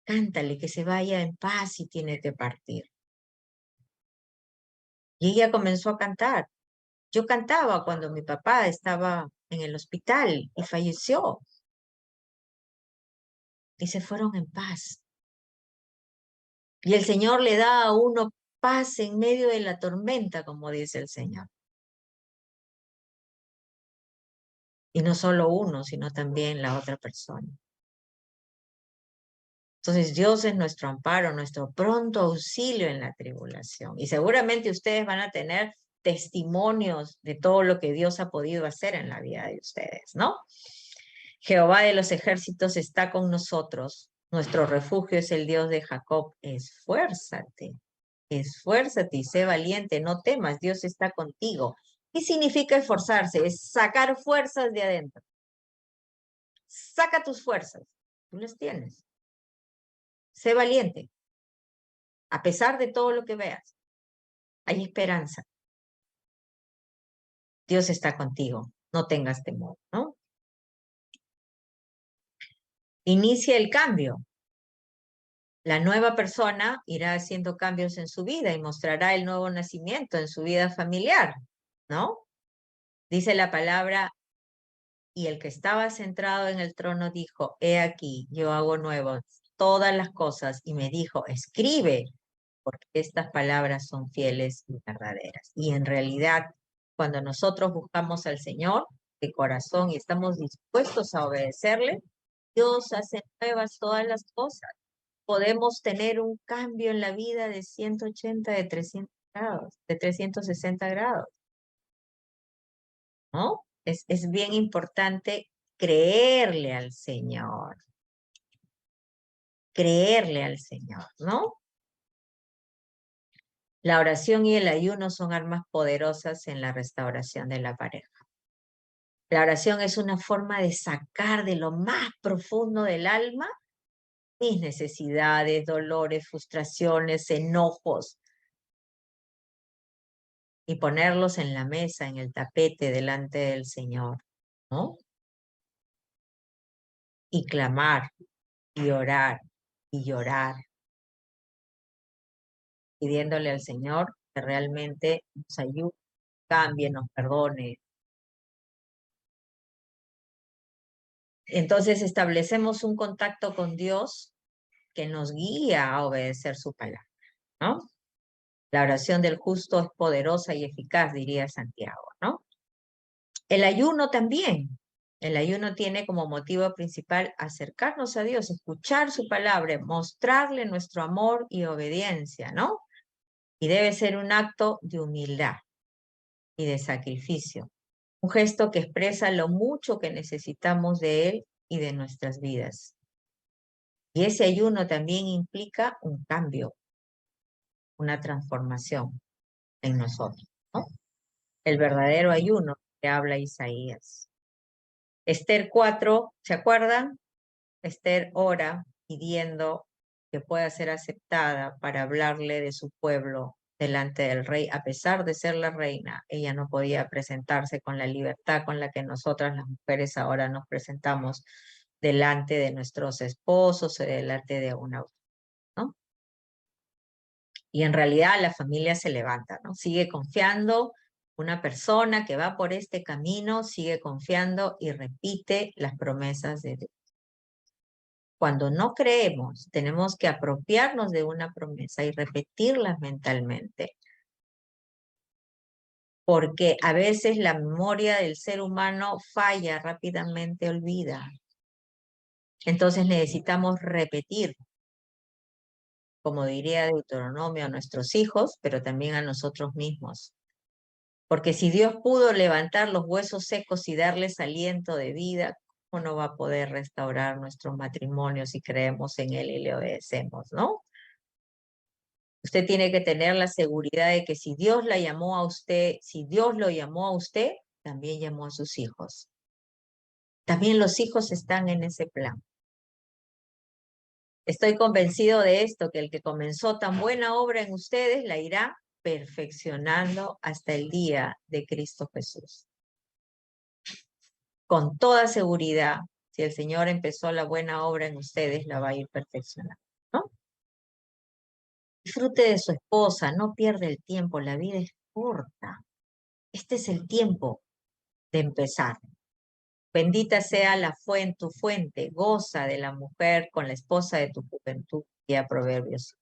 Cántale que se vaya en paz y tiene que partir. Y ella comenzó a cantar. Yo cantaba cuando mi papá estaba en el hospital y falleció. Y se fueron en paz. Y el Señor le da a uno paz en medio de la tormenta, como dice el Señor. Y no solo uno, sino también la otra persona. Entonces Dios es nuestro amparo, nuestro pronto auxilio en la tribulación. Y seguramente ustedes van a tener testimonios de todo lo que Dios ha podido hacer en la vida de ustedes, ¿no? Jehová de los ejércitos está con nosotros. Nuestro refugio es el Dios de Jacob. Esfuérzate y sé valiente, no temas, Dios está contigo. ¿Qué significa esforzarse? Es sacar fuerzas de adentro. Saca tus fuerzas, tú las tienes. Sé valiente, a pesar de todo lo que veas. Hay esperanza. Dios está contigo, no tengas temor, ¿no? Inicia el cambio. La nueva persona irá haciendo cambios en su vida y mostrará el nuevo nacimiento en su vida familiar, ¿no? Dice la palabra, y el que estaba centrado en el trono dijo, he aquí, yo hago nuevas todas las cosas, y me dijo, escribe, porque estas palabras son fieles y verdaderas. Y en realidad Cuando nosotros buscamos al Señor de corazón y estamos dispuestos a obedecerle, Dios hace nuevas todas las cosas. Podemos tener un cambio en la vida de 180, de 300 grados, de 360 grados, ¿no? Es bien importante creerle al Señor, ¿no? La oración y el ayuno son armas poderosas en la restauración de la pareja. La oración es una forma de sacar de lo más profundo del alma mis necesidades, dolores, frustraciones, enojos, y ponerlos en la mesa, en el tapete, delante del Señor, ¿no? Y clamar, y orar, y llorar, pidiéndole al Señor que realmente nos ayude, cambie, nos perdone. Entonces establecemos un contacto con Dios que nos guía a obedecer su palabra, ¿no? La oración del justo es poderosa y eficaz, diría Santiago, ¿no? El ayuno también. El ayuno tiene como motivo principal acercarnos a Dios, escuchar su palabra, mostrarle nuestro amor y obediencia, ¿no? Y debe ser un acto de humildad y de sacrificio, un gesto que expresa lo mucho que necesitamos de Él y de nuestras vidas. Y ese ayuno también implica un cambio, una transformación en nosotros, ¿no? El verdadero ayuno que habla Isaías. Esther 4, ¿se acuerdan? Esther ora pidiendo que pueda ser aceptada para hablarle de su pueblo delante del rey. A pesar de ser la reina, ella no podía presentarse con la libertad con la que nosotras las mujeres ahora nos presentamos delante de nuestros esposos o delante de una, ¿no? Y en realidad la familia se levanta, ¿no? Sigue confiando. Una persona que va por este camino sigue confiando y repite las promesas de Dios. Cuando no creemos, tenemos que apropiarnos de una promesa y repetirla mentalmente, porque a veces la memoria del ser humano falla, rápidamente olvida. Entonces necesitamos repetir, como diría Deuteronomio, a nuestros hijos, pero también a nosotros mismos. Porque si Dios pudo levantar los huesos secos y darles aliento de vida, ¿cómo no va a poder restaurar nuestros matrimonios si creemos en Él y le obedecemos, ¿no? Usted tiene que tener la seguridad de que si Dios la llamó a usted, si Dios lo llamó a usted, también llamó a sus hijos. También los hijos están en ese plan. Estoy convencido de esto, que el que comenzó tan buena obra en ustedes la irá perfeccionando hasta el día de Cristo Jesús. Con toda seguridad, si el Señor empezó la buena obra en ustedes, la va a ir perfeccionando, ¿no? Disfrute de su esposa, no pierda el tiempo, la vida es corta. Este es el tiempo de empezar. Bendita sea la fuente, tu fuente, goza de la mujer con la esposa de tu juventud, y a Proverbios.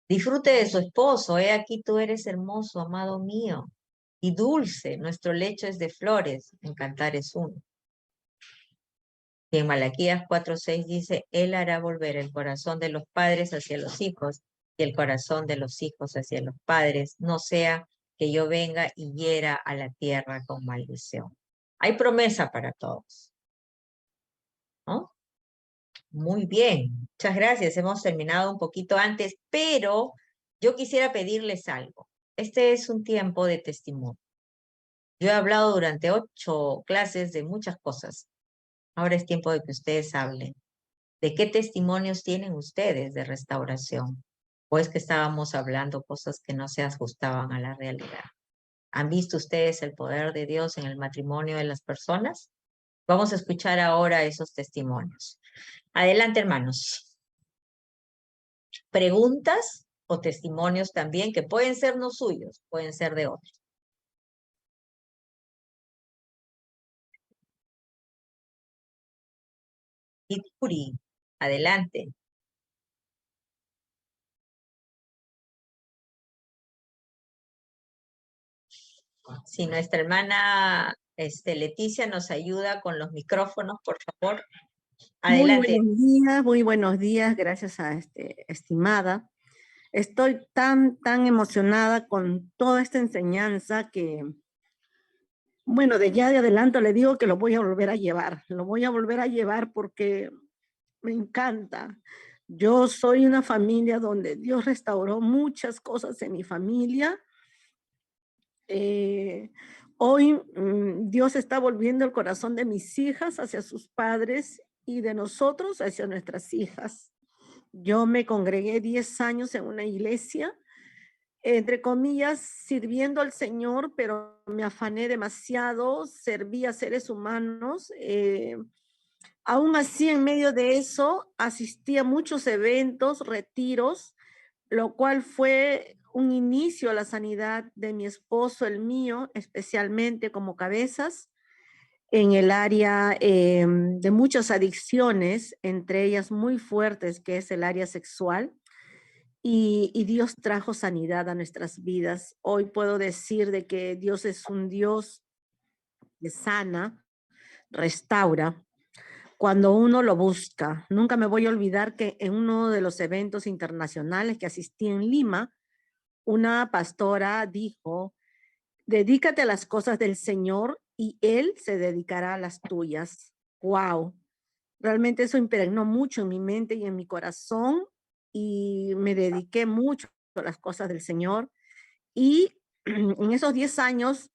Disfrute de su esposo, he aquí tú eres hermoso, amado mío, y dulce, nuestro lecho es de flores, en Cantares 1. Y en Malaquías 4:6 dice, Él hará volver el corazón de los padres hacia los hijos, y el corazón de los hijos hacia los padres, no sea que yo venga y hiera a la tierra con maldición. Hay promesa para todos, ¿no? Muy bien, muchas gracias. Hemos terminado un poquito antes, pero yo quisiera pedirles algo. Este es un tiempo de testimonio. Yo he hablado durante 8 clases de muchas cosas. Ahora es tiempo de que ustedes hablen. ¿De qué testimonios tienen ustedes de restauración? ¿O es que estábamos hablando cosas que no se ajustaban a la realidad? ¿Han visto ustedes el poder de Dios en el matrimonio de las personas? Vamos a escuchar ahora esos testimonios. Adelante, hermanos. Preguntas o testimonios también que pueden ser no suyos, pueden ser de otros. Ituri, adelante. Si nuestra hermana Leticia nos ayuda con los micrófonos, por favor. Adelante. Muy buenos días, gracias a estimada. Estoy tan emocionada con toda esta enseñanza que, bueno, de adelanto le digo que lo voy a volver a llevar. Lo voy a volver a llevar porque me encanta. Yo soy una familia donde Dios restauró muchas cosas en mi familia. Hoy Dios está volviendo el corazón de mis hijas hacia sus padres y de nosotros hacia nuestras hijas. Yo me congregué 10 años en una iglesia, entre comillas, sirviendo al Señor, pero me afané demasiado, serví a seres humanos. Aún así, en medio de eso, asistí a muchos eventos, retiros, lo cual fue un inicio a la sanidad de mi esposo, el mío, especialmente como cabezas, en el área de muchas adicciones, entre ellas muy fuertes, que es el área sexual. Y Dios trajo sanidad a nuestras vidas. Hoy puedo decir de que Dios es un Dios que sana, restaura, cuando uno lo busca. Nunca me voy a olvidar que en uno de los eventos internacionales que asistí en Lima, una pastora dijo: dedícate a las cosas del Señor y Él se dedicará a las tuyas. ¡Wow! Realmente eso impregnó mucho en mi mente y en mi corazón y me dediqué mucho a las cosas del Señor. Y en esos 10 años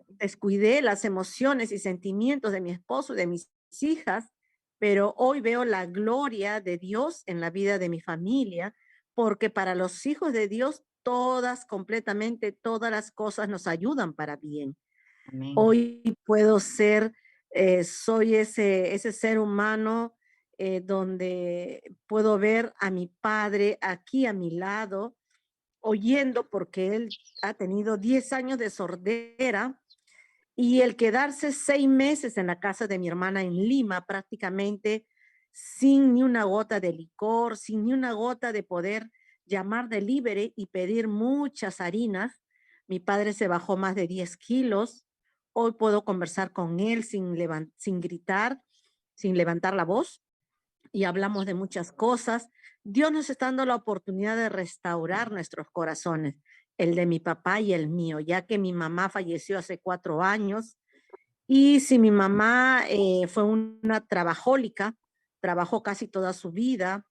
descuidé las emociones y sentimientos de mi esposo y de mis hijas, pero hoy veo la gloria de Dios en la vida de mi familia, porque para los hijos de Dios todas, completamente todas las cosas nos ayudan para bien. Amén. Hoy puedo ser, soy ese ser humano donde puedo ver a mi padre aquí a mi lado, oyendo, porque él ha tenido 10 años de sordera, y el quedarse 6 meses en la casa de mi hermana en Lima, prácticamente sin ni una gota de licor, sin ni una gota de poder llamar delivery y pedir muchas harinas. Mi padre se bajó más de 10 kilos. Hoy puedo conversar con él sin gritar, sin levantar la voz, y hablamos de muchas cosas. Dios nos está dando la oportunidad de restaurar nuestros corazones, el de mi papá y el mío, ya que mi mamá falleció hace 4 años. Y si mi mamá fue una trabajólica, trabajó casi toda su vida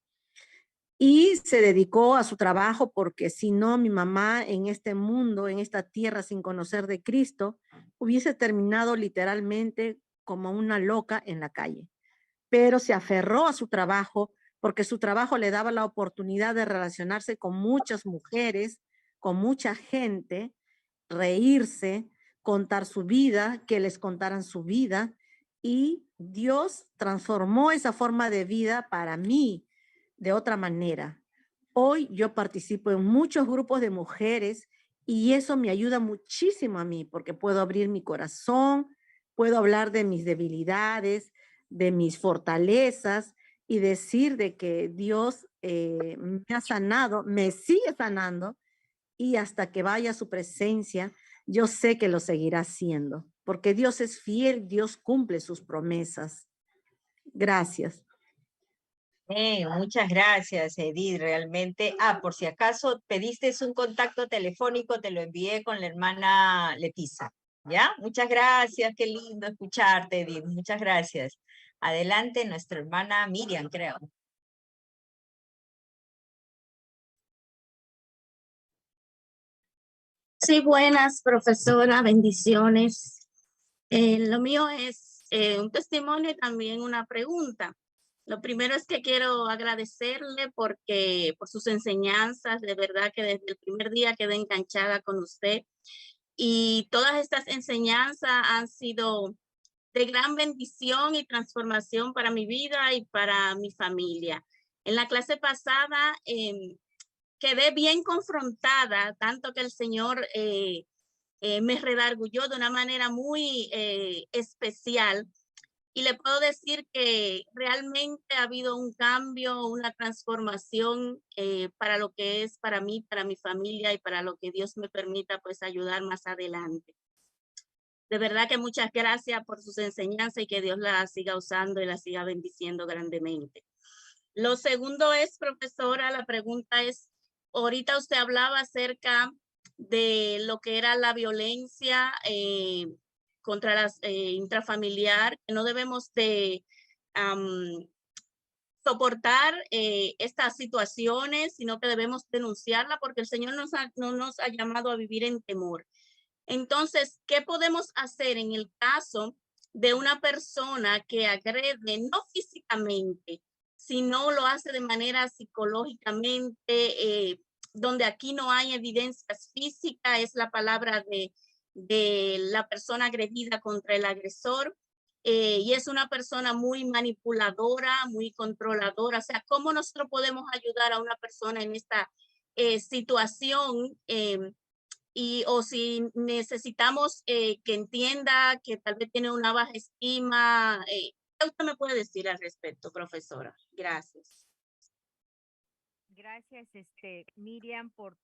y se dedicó a su trabajo, porque si no, mi mamá en este mundo, en esta tierra sin conocer de Cristo, hubiese terminado literalmente como una loca en la calle. Pero se aferró a su trabajo porque su trabajo le daba la oportunidad de relacionarse con muchas mujeres, con mucha gente, reírse, contar su vida, que les contaran su vida, y Dios transformó esa forma de vida para mí de otra manera. Hoy yo participo en muchos grupos de mujeres y eso me ayuda muchísimo a mí porque puedo abrir mi corazón, puedo hablar de mis debilidades, de mis fortalezas y decir de que Dios me ha sanado, me sigue sanando, y hasta que vaya a su presencia, yo sé que lo seguirá haciendo, porque Dios es fiel, Dios cumple sus promesas. Gracias. Muchas gracias, Edith, realmente. Por si acaso pediste un contacto telefónico, te lo envié con la hermana Leticia, ¿ya? Muchas gracias, qué lindo escucharte, Edith, muchas gracias. Adelante, nuestra hermana Miriam, creo. Sí, buenas, profesora, bendiciones. Lo mío es un testimonio y también una pregunta. Lo primero es que quiero agradecerle porque por sus enseñanzas, de verdad que desde el primer día quedé enganchada con usted y todas estas enseñanzas han sido de gran bendición y transformación para mi vida y para mi familia. En la clase pasada quedé bien confrontada, tanto que el Señor me redarguyó de una manera muy especial Y le puedo decir que realmente ha habido un cambio, una transformación para lo que es para mí, para mi familia y para lo que Dios me permita pues ayudar más adelante. De verdad que muchas gracias por sus enseñanzas y que Dios la siga usando y la siga bendiciendo grandemente. Lo segundo es, profesora, la pregunta es, ahorita usted hablaba acerca de lo que era la violencia contra las intrafamiliar, que no debemos de soportar estas situaciones, sino que debemos denunciarla porque el Señor no nos ha llamado a vivir en temor. Entonces, ¿qué podemos hacer en el caso de una persona que agrede no físicamente, sino lo hace de manera psicológicamente, donde aquí no hay evidencias físicas, es la palabra de la persona agredida contra el agresor, y es una persona muy manipuladora, muy controladora? O sea, ¿cómo nosotros podemos ayudar a una persona en esta situación? O si necesitamos que entienda que tal vez tiene una baja estima, ¿qué usted me puede decir al respecto, profesora? Gracias. Gracias, Miriam, por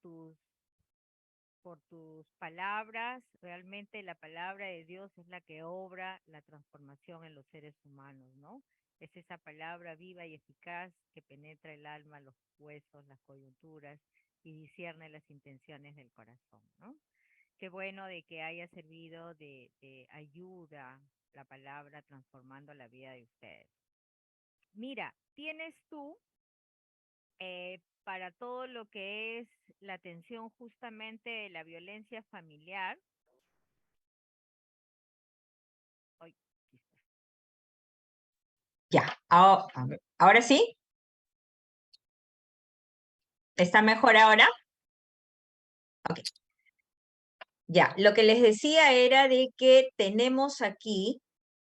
tus palabras. Realmente la palabra de Dios es la que obra la transformación en los seres humanos, ¿no? Es esa palabra viva y eficaz que penetra el alma, los huesos, las coyunturas y discierne las intenciones del corazón, ¿no? Qué bueno de que haya servido de ayuda la palabra transformando la vida de ustedes. Mira, tienes tú para todo lo que es la atención justamente de la violencia familiar. Ay, aquí está. Ya, ahora sí. ¿Está mejor ahora? Ok. Ya, lo que les decía era de que tenemos aquí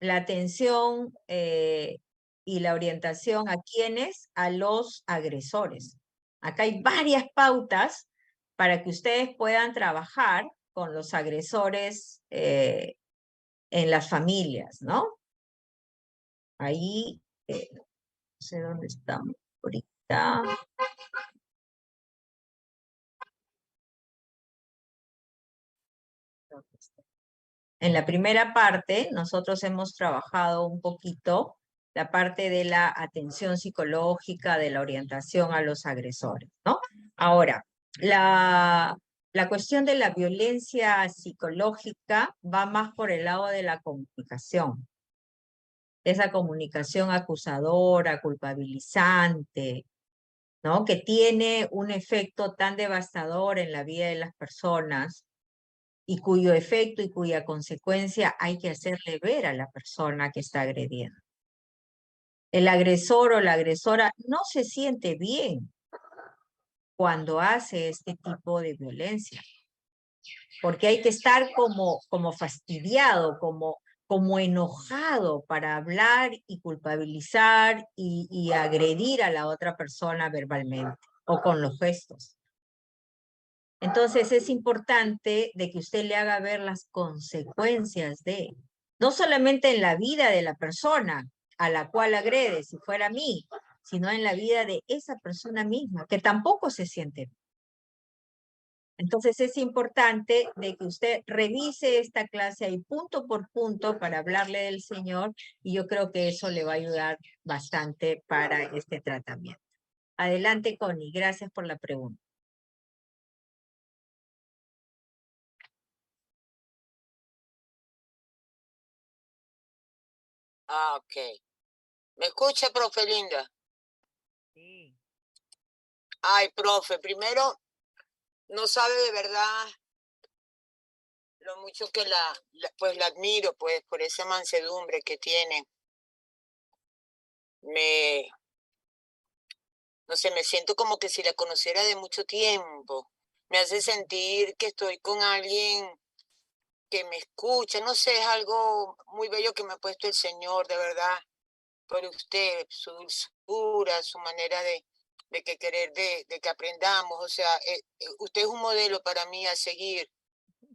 la atención y la orientación a quienes, a los agresores. Acá hay varias pautas para que ustedes puedan trabajar con los agresores en las familias, ¿no? Ahí, no sé dónde estamos ahorita. En la primera parte, nosotros hemos trabajado un poquito la parte de la atención psicológica, de la orientación a los agresores, ¿no? Ahora, la cuestión de la violencia psicológica va más por el lado de la comunicación. Esa comunicación acusadora, culpabilizante, ¿no? Que tiene un efecto tan devastador en la vida de las personas y cuyo efecto y cuya consecuencia hay que hacerle ver a la persona que está agrediendo. El agresor o la agresora no se siente bien cuando hace este tipo de violencia, porque hay que estar como fastidiado, como enojado para hablar y culpabilizar y agredir a la otra persona verbalmente o con los gestos. Entonces es importante de que usted le haga ver las consecuencias de, no solamente en la vida de la persona a la cual agrede, si fuera a mí, sino en la vida de esa persona misma, que tampoco se siente bien. Entonces es importante de que usted revise esta clase ahí punto por punto para hablarle del Señor, y yo creo que eso le va a ayudar bastante para este tratamiento. Adelante, Connie, gracias por la pregunta. Ok. ¿Me escucha, profe linda? Sí. Ay, profe, primero, no sabe de verdad lo mucho que pues la admiro, pues, por esa mansedumbre que tiene. No sé, me siento como que si la conociera de mucho tiempo. Me hace sentir que estoy con alguien que me escucha. No sé, es algo muy bello que me ha puesto el Señor, de verdad, por usted, su dulzura, su manera de querer de que aprendamos. O sea, usted es un modelo para mí a seguir.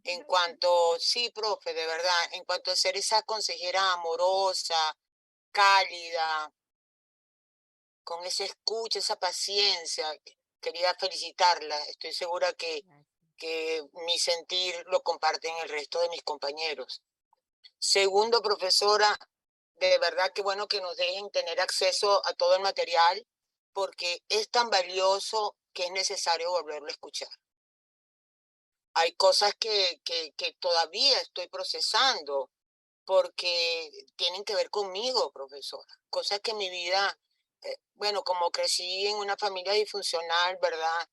en cuanto, sí, profe, de verdad, en cuanto a ser esa consejera amorosa, cálida, con esa escucha, esa paciencia. Quería felicitarla. Estoy segura que mi sentir lo comparten el resto de mis compañeros. Segundo, profesora, de verdad que bueno que nos dejen tener acceso a todo el material, porque es tan valioso que es necesario volverlo a escuchar. Hay cosas que todavía estoy procesando porque tienen que ver conmigo, profesora. Cosas que en mi vida, bueno, como crecí en una familia disfuncional, ¿verdad?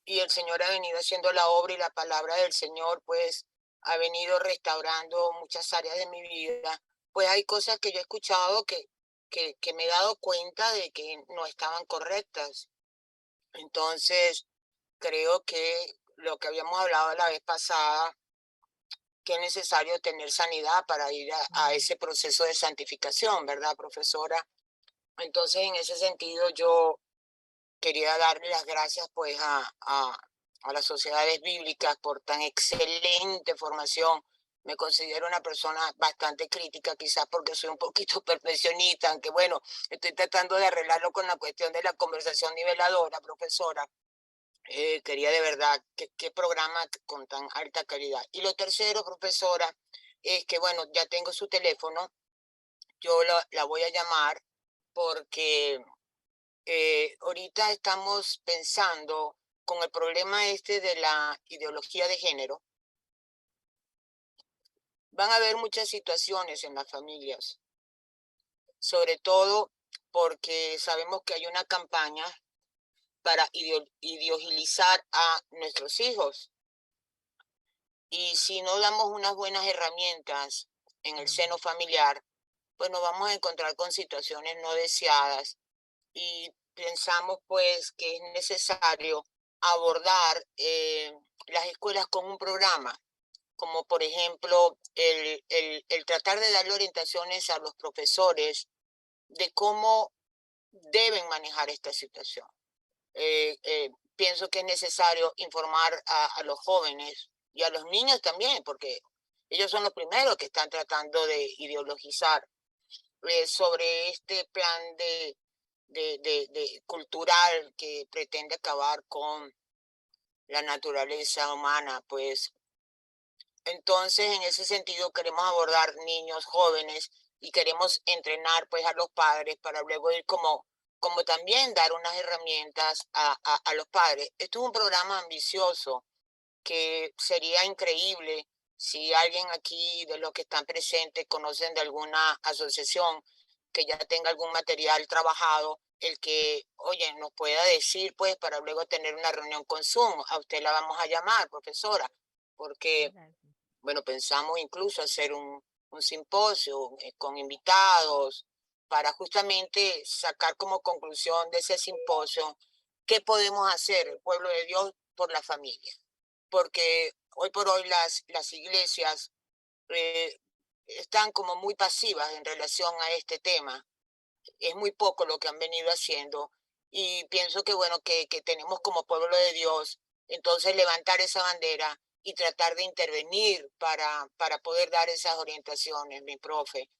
Y el Señor ha venido haciendo la obra y la palabra del Señor, pues, ha venido restaurando muchas áreas de mi vida. Pues hay cosas que yo he escuchado que me he dado cuenta de que no estaban correctas. Entonces, creo que lo que habíamos hablado la vez pasada, que es necesario tener sanidad para ir a ese proceso de santificación, ¿verdad, profesora? Entonces, en ese sentido, yo quería darle las gracias pues a las sociedades bíblicas por tan excelente formación. Me considero una persona bastante crítica, quizás porque soy un poquito perfeccionista, aunque bueno, estoy tratando de arreglarlo con la cuestión de la conversación niveladora, profesora. Quería de verdad, qué programa con tan alta calidad. Y lo tercero, profesora, es que bueno, ya tengo su teléfono, yo la voy a llamar porque ahorita estamos pensando con el problema este de la ideología de género. Van a haber muchas situaciones en las familias, sobre todo porque sabemos que hay una campaña para ideologizar a nuestros hijos. Y si no damos unas buenas herramientas en el seno familiar, pues nos vamos a encontrar con situaciones no deseadas. Y pensamos pues que es necesario abordar las escuelas con un programa, como por ejemplo el tratar de darle orientaciones a los profesores de cómo deben manejar esta situación. Pienso que es necesario informar a los jóvenes y a los niños también, porque ellos son los primeros que están tratando de ideologizar sobre este plan de cultural que pretende acabar con la naturaleza humana, pues. Entonces, en ese sentido, queremos abordar niños, jóvenes, y queremos entrenar pues a los padres para luego ir como también dar unas herramientas a los padres. Esto es un programa ambicioso que sería increíble si alguien aquí de los que están presentes conocen de alguna asociación que ya tenga algún material trabajado, el que, oye, nos pueda decir, pues, para luego tener una reunión con Zoom. A usted la vamos a llamar, profesora, porque, bueno, pensamos incluso hacer un simposio con invitados para justamente sacar como conclusión de ese simposio qué podemos hacer el pueblo de Dios por la familia. Porque hoy por hoy las iglesias están como muy pasivas en relación a este tema. Es muy poco lo que han venido haciendo y pienso que bueno, que tenemos como pueblo de Dios, entonces levantar esa bandera y tratar de intervenir para poder dar esas orientaciones, mi profe.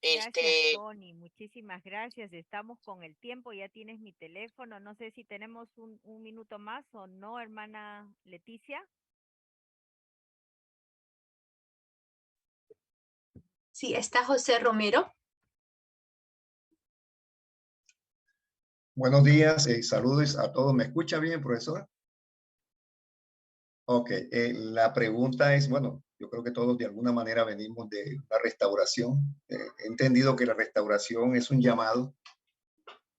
Gracias, Tony. Muchísimas gracias. Estamos con el tiempo. Ya tienes mi teléfono. No sé si tenemos un minuto más o no, hermana Leticia. Sí, está José Romero. Buenos días, saludos a todos. ¿Me escucha bien, profesora? Ok, la pregunta es, bueno, yo creo que todos de alguna manera venimos de la restauración. He entendido que la restauración es un llamado,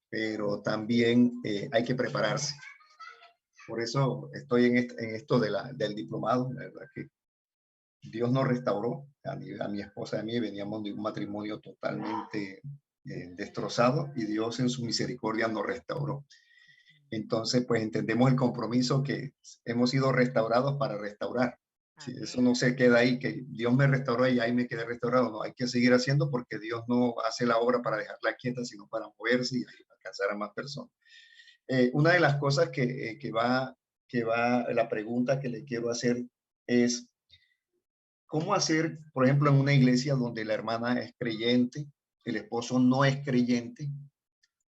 pero también hay que prepararse. Por eso estoy en esto del diplomado. La verdad que Dios nos restauró, a mi esposa y a mí veníamos de un matrimonio totalmente destrozado y Dios en su misericordia nos restauró. Entonces, pues entendemos el compromiso que hemos sido restaurados para restaurar. Si eso no se queda ahí, que Dios me restauró y ahí me quedé restaurado. No, hay que seguir haciendo porque Dios no hace la obra para dejarla quieta, sino para moverse y alcanzar a más personas. Una de las cosas que va, la pregunta que le quiero hacer es, ¿Cómo hacer, por ejemplo, en una iglesia donde la hermana es creyente, el esposo no es creyente?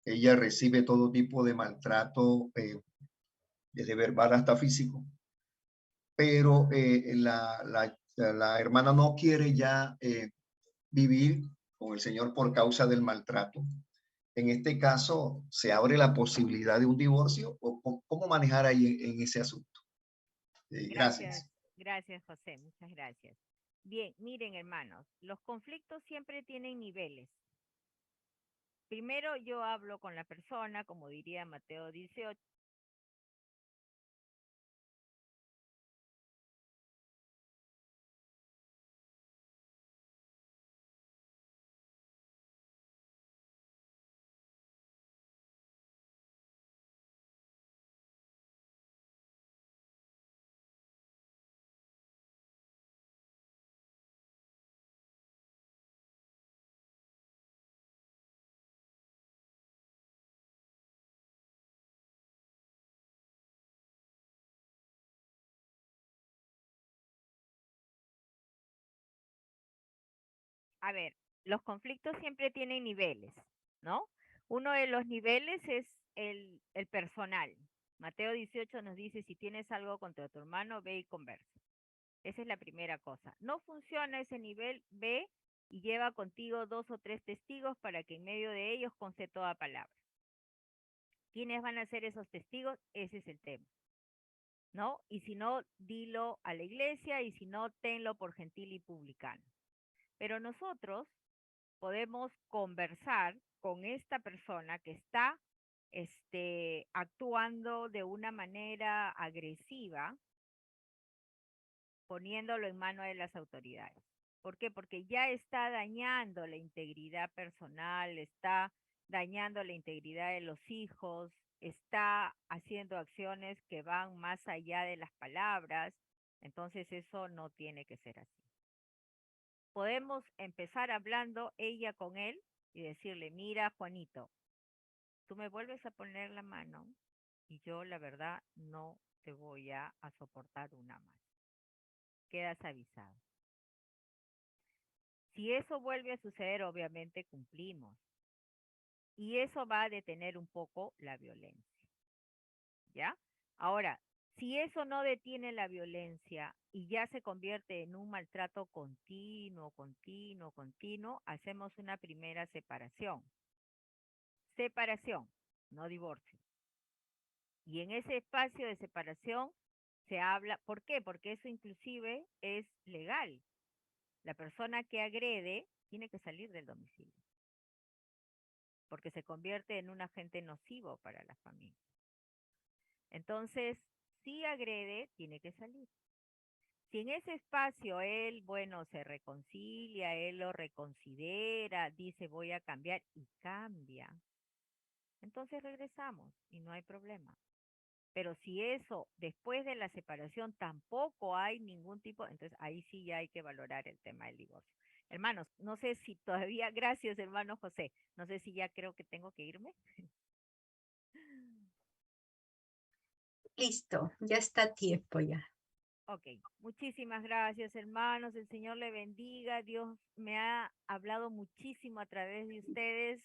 Ella recibe todo tipo de maltrato, desde verbal hasta físico, pero la hermana no quiere ya vivir con el Señor por causa del maltrato. En este caso, ¿se abre la posibilidad de un divorcio o cómo manejar ahí en ese asunto? Gracias. Gracias, José, muchas gracias. Bien, miren, hermanos, los conflictos siempre tienen niveles. Primero yo hablo con la persona, como diría Mateo 18. A ver, los conflictos siempre tienen niveles, ¿no? Uno de los niveles es el personal. Mateo 18 nos dice, si tienes algo contra tu hermano, ve y conversa. Esa es la primera cosa. No funciona ese nivel, ve y lleva contigo 2 o 3 testigos para que en medio de ellos conste toda palabra. ¿Quiénes van a ser esos testigos? Ese es el tema, ¿no? Y si no, dilo a la iglesia, y si no, tenlo por gentil y publicano. Pero nosotros podemos conversar con esta persona que está actuando de una manera agresiva, poniéndolo en manos de las autoridades. ¿Por qué? Porque ya está dañando la integridad personal, está dañando la integridad de los hijos, está haciendo acciones que van más allá de las palabras. Entonces eso no tiene que ser así. Podemos empezar hablando ella con él y decirle, mira, Juanito, tú me vuelves a poner la mano y yo la verdad no te voy a soportar una más. Quedas avisado. Si eso vuelve a suceder, obviamente cumplimos. Y eso va a detener un poco la violencia. ¿Ya? Ahora, si eso no detiene la violencia y ya se convierte en un maltrato continuo, hacemos una primera separación. Separación, no divorcio. Y en ese espacio de separación se habla, ¿por qué? Porque eso inclusive es legal. La persona que agrede tiene que salir del domicilio, porque se convierte en un agente nocivo para la familia. Entonces, si agrede, tiene que salir. Si en ese espacio él, bueno, se reconcilia, él lo reconsidera, dice voy a cambiar y cambia, entonces regresamos y no hay problema. Pero si eso, después de la separación, tampoco hay ningún tipo, entonces ahí sí ya hay que valorar el tema del divorcio. Hermanos, no sé si todavía, gracias hermano José, no sé si ya creo que tengo que irme. Listo, ya está a tiempo ya. Ok, muchísimas gracias hermanos, el Señor le bendiga, Dios me ha hablado muchísimo a través de ustedes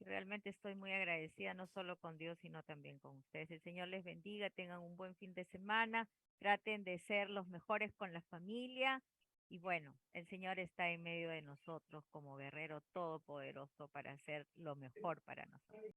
y realmente estoy muy agradecida no solo con Dios sino también con ustedes. El Señor les bendiga, tengan un buen fin de semana, traten de ser los mejores con la familia y bueno, el Señor está en medio de nosotros como guerrero todopoderoso para hacer lo mejor para nosotros.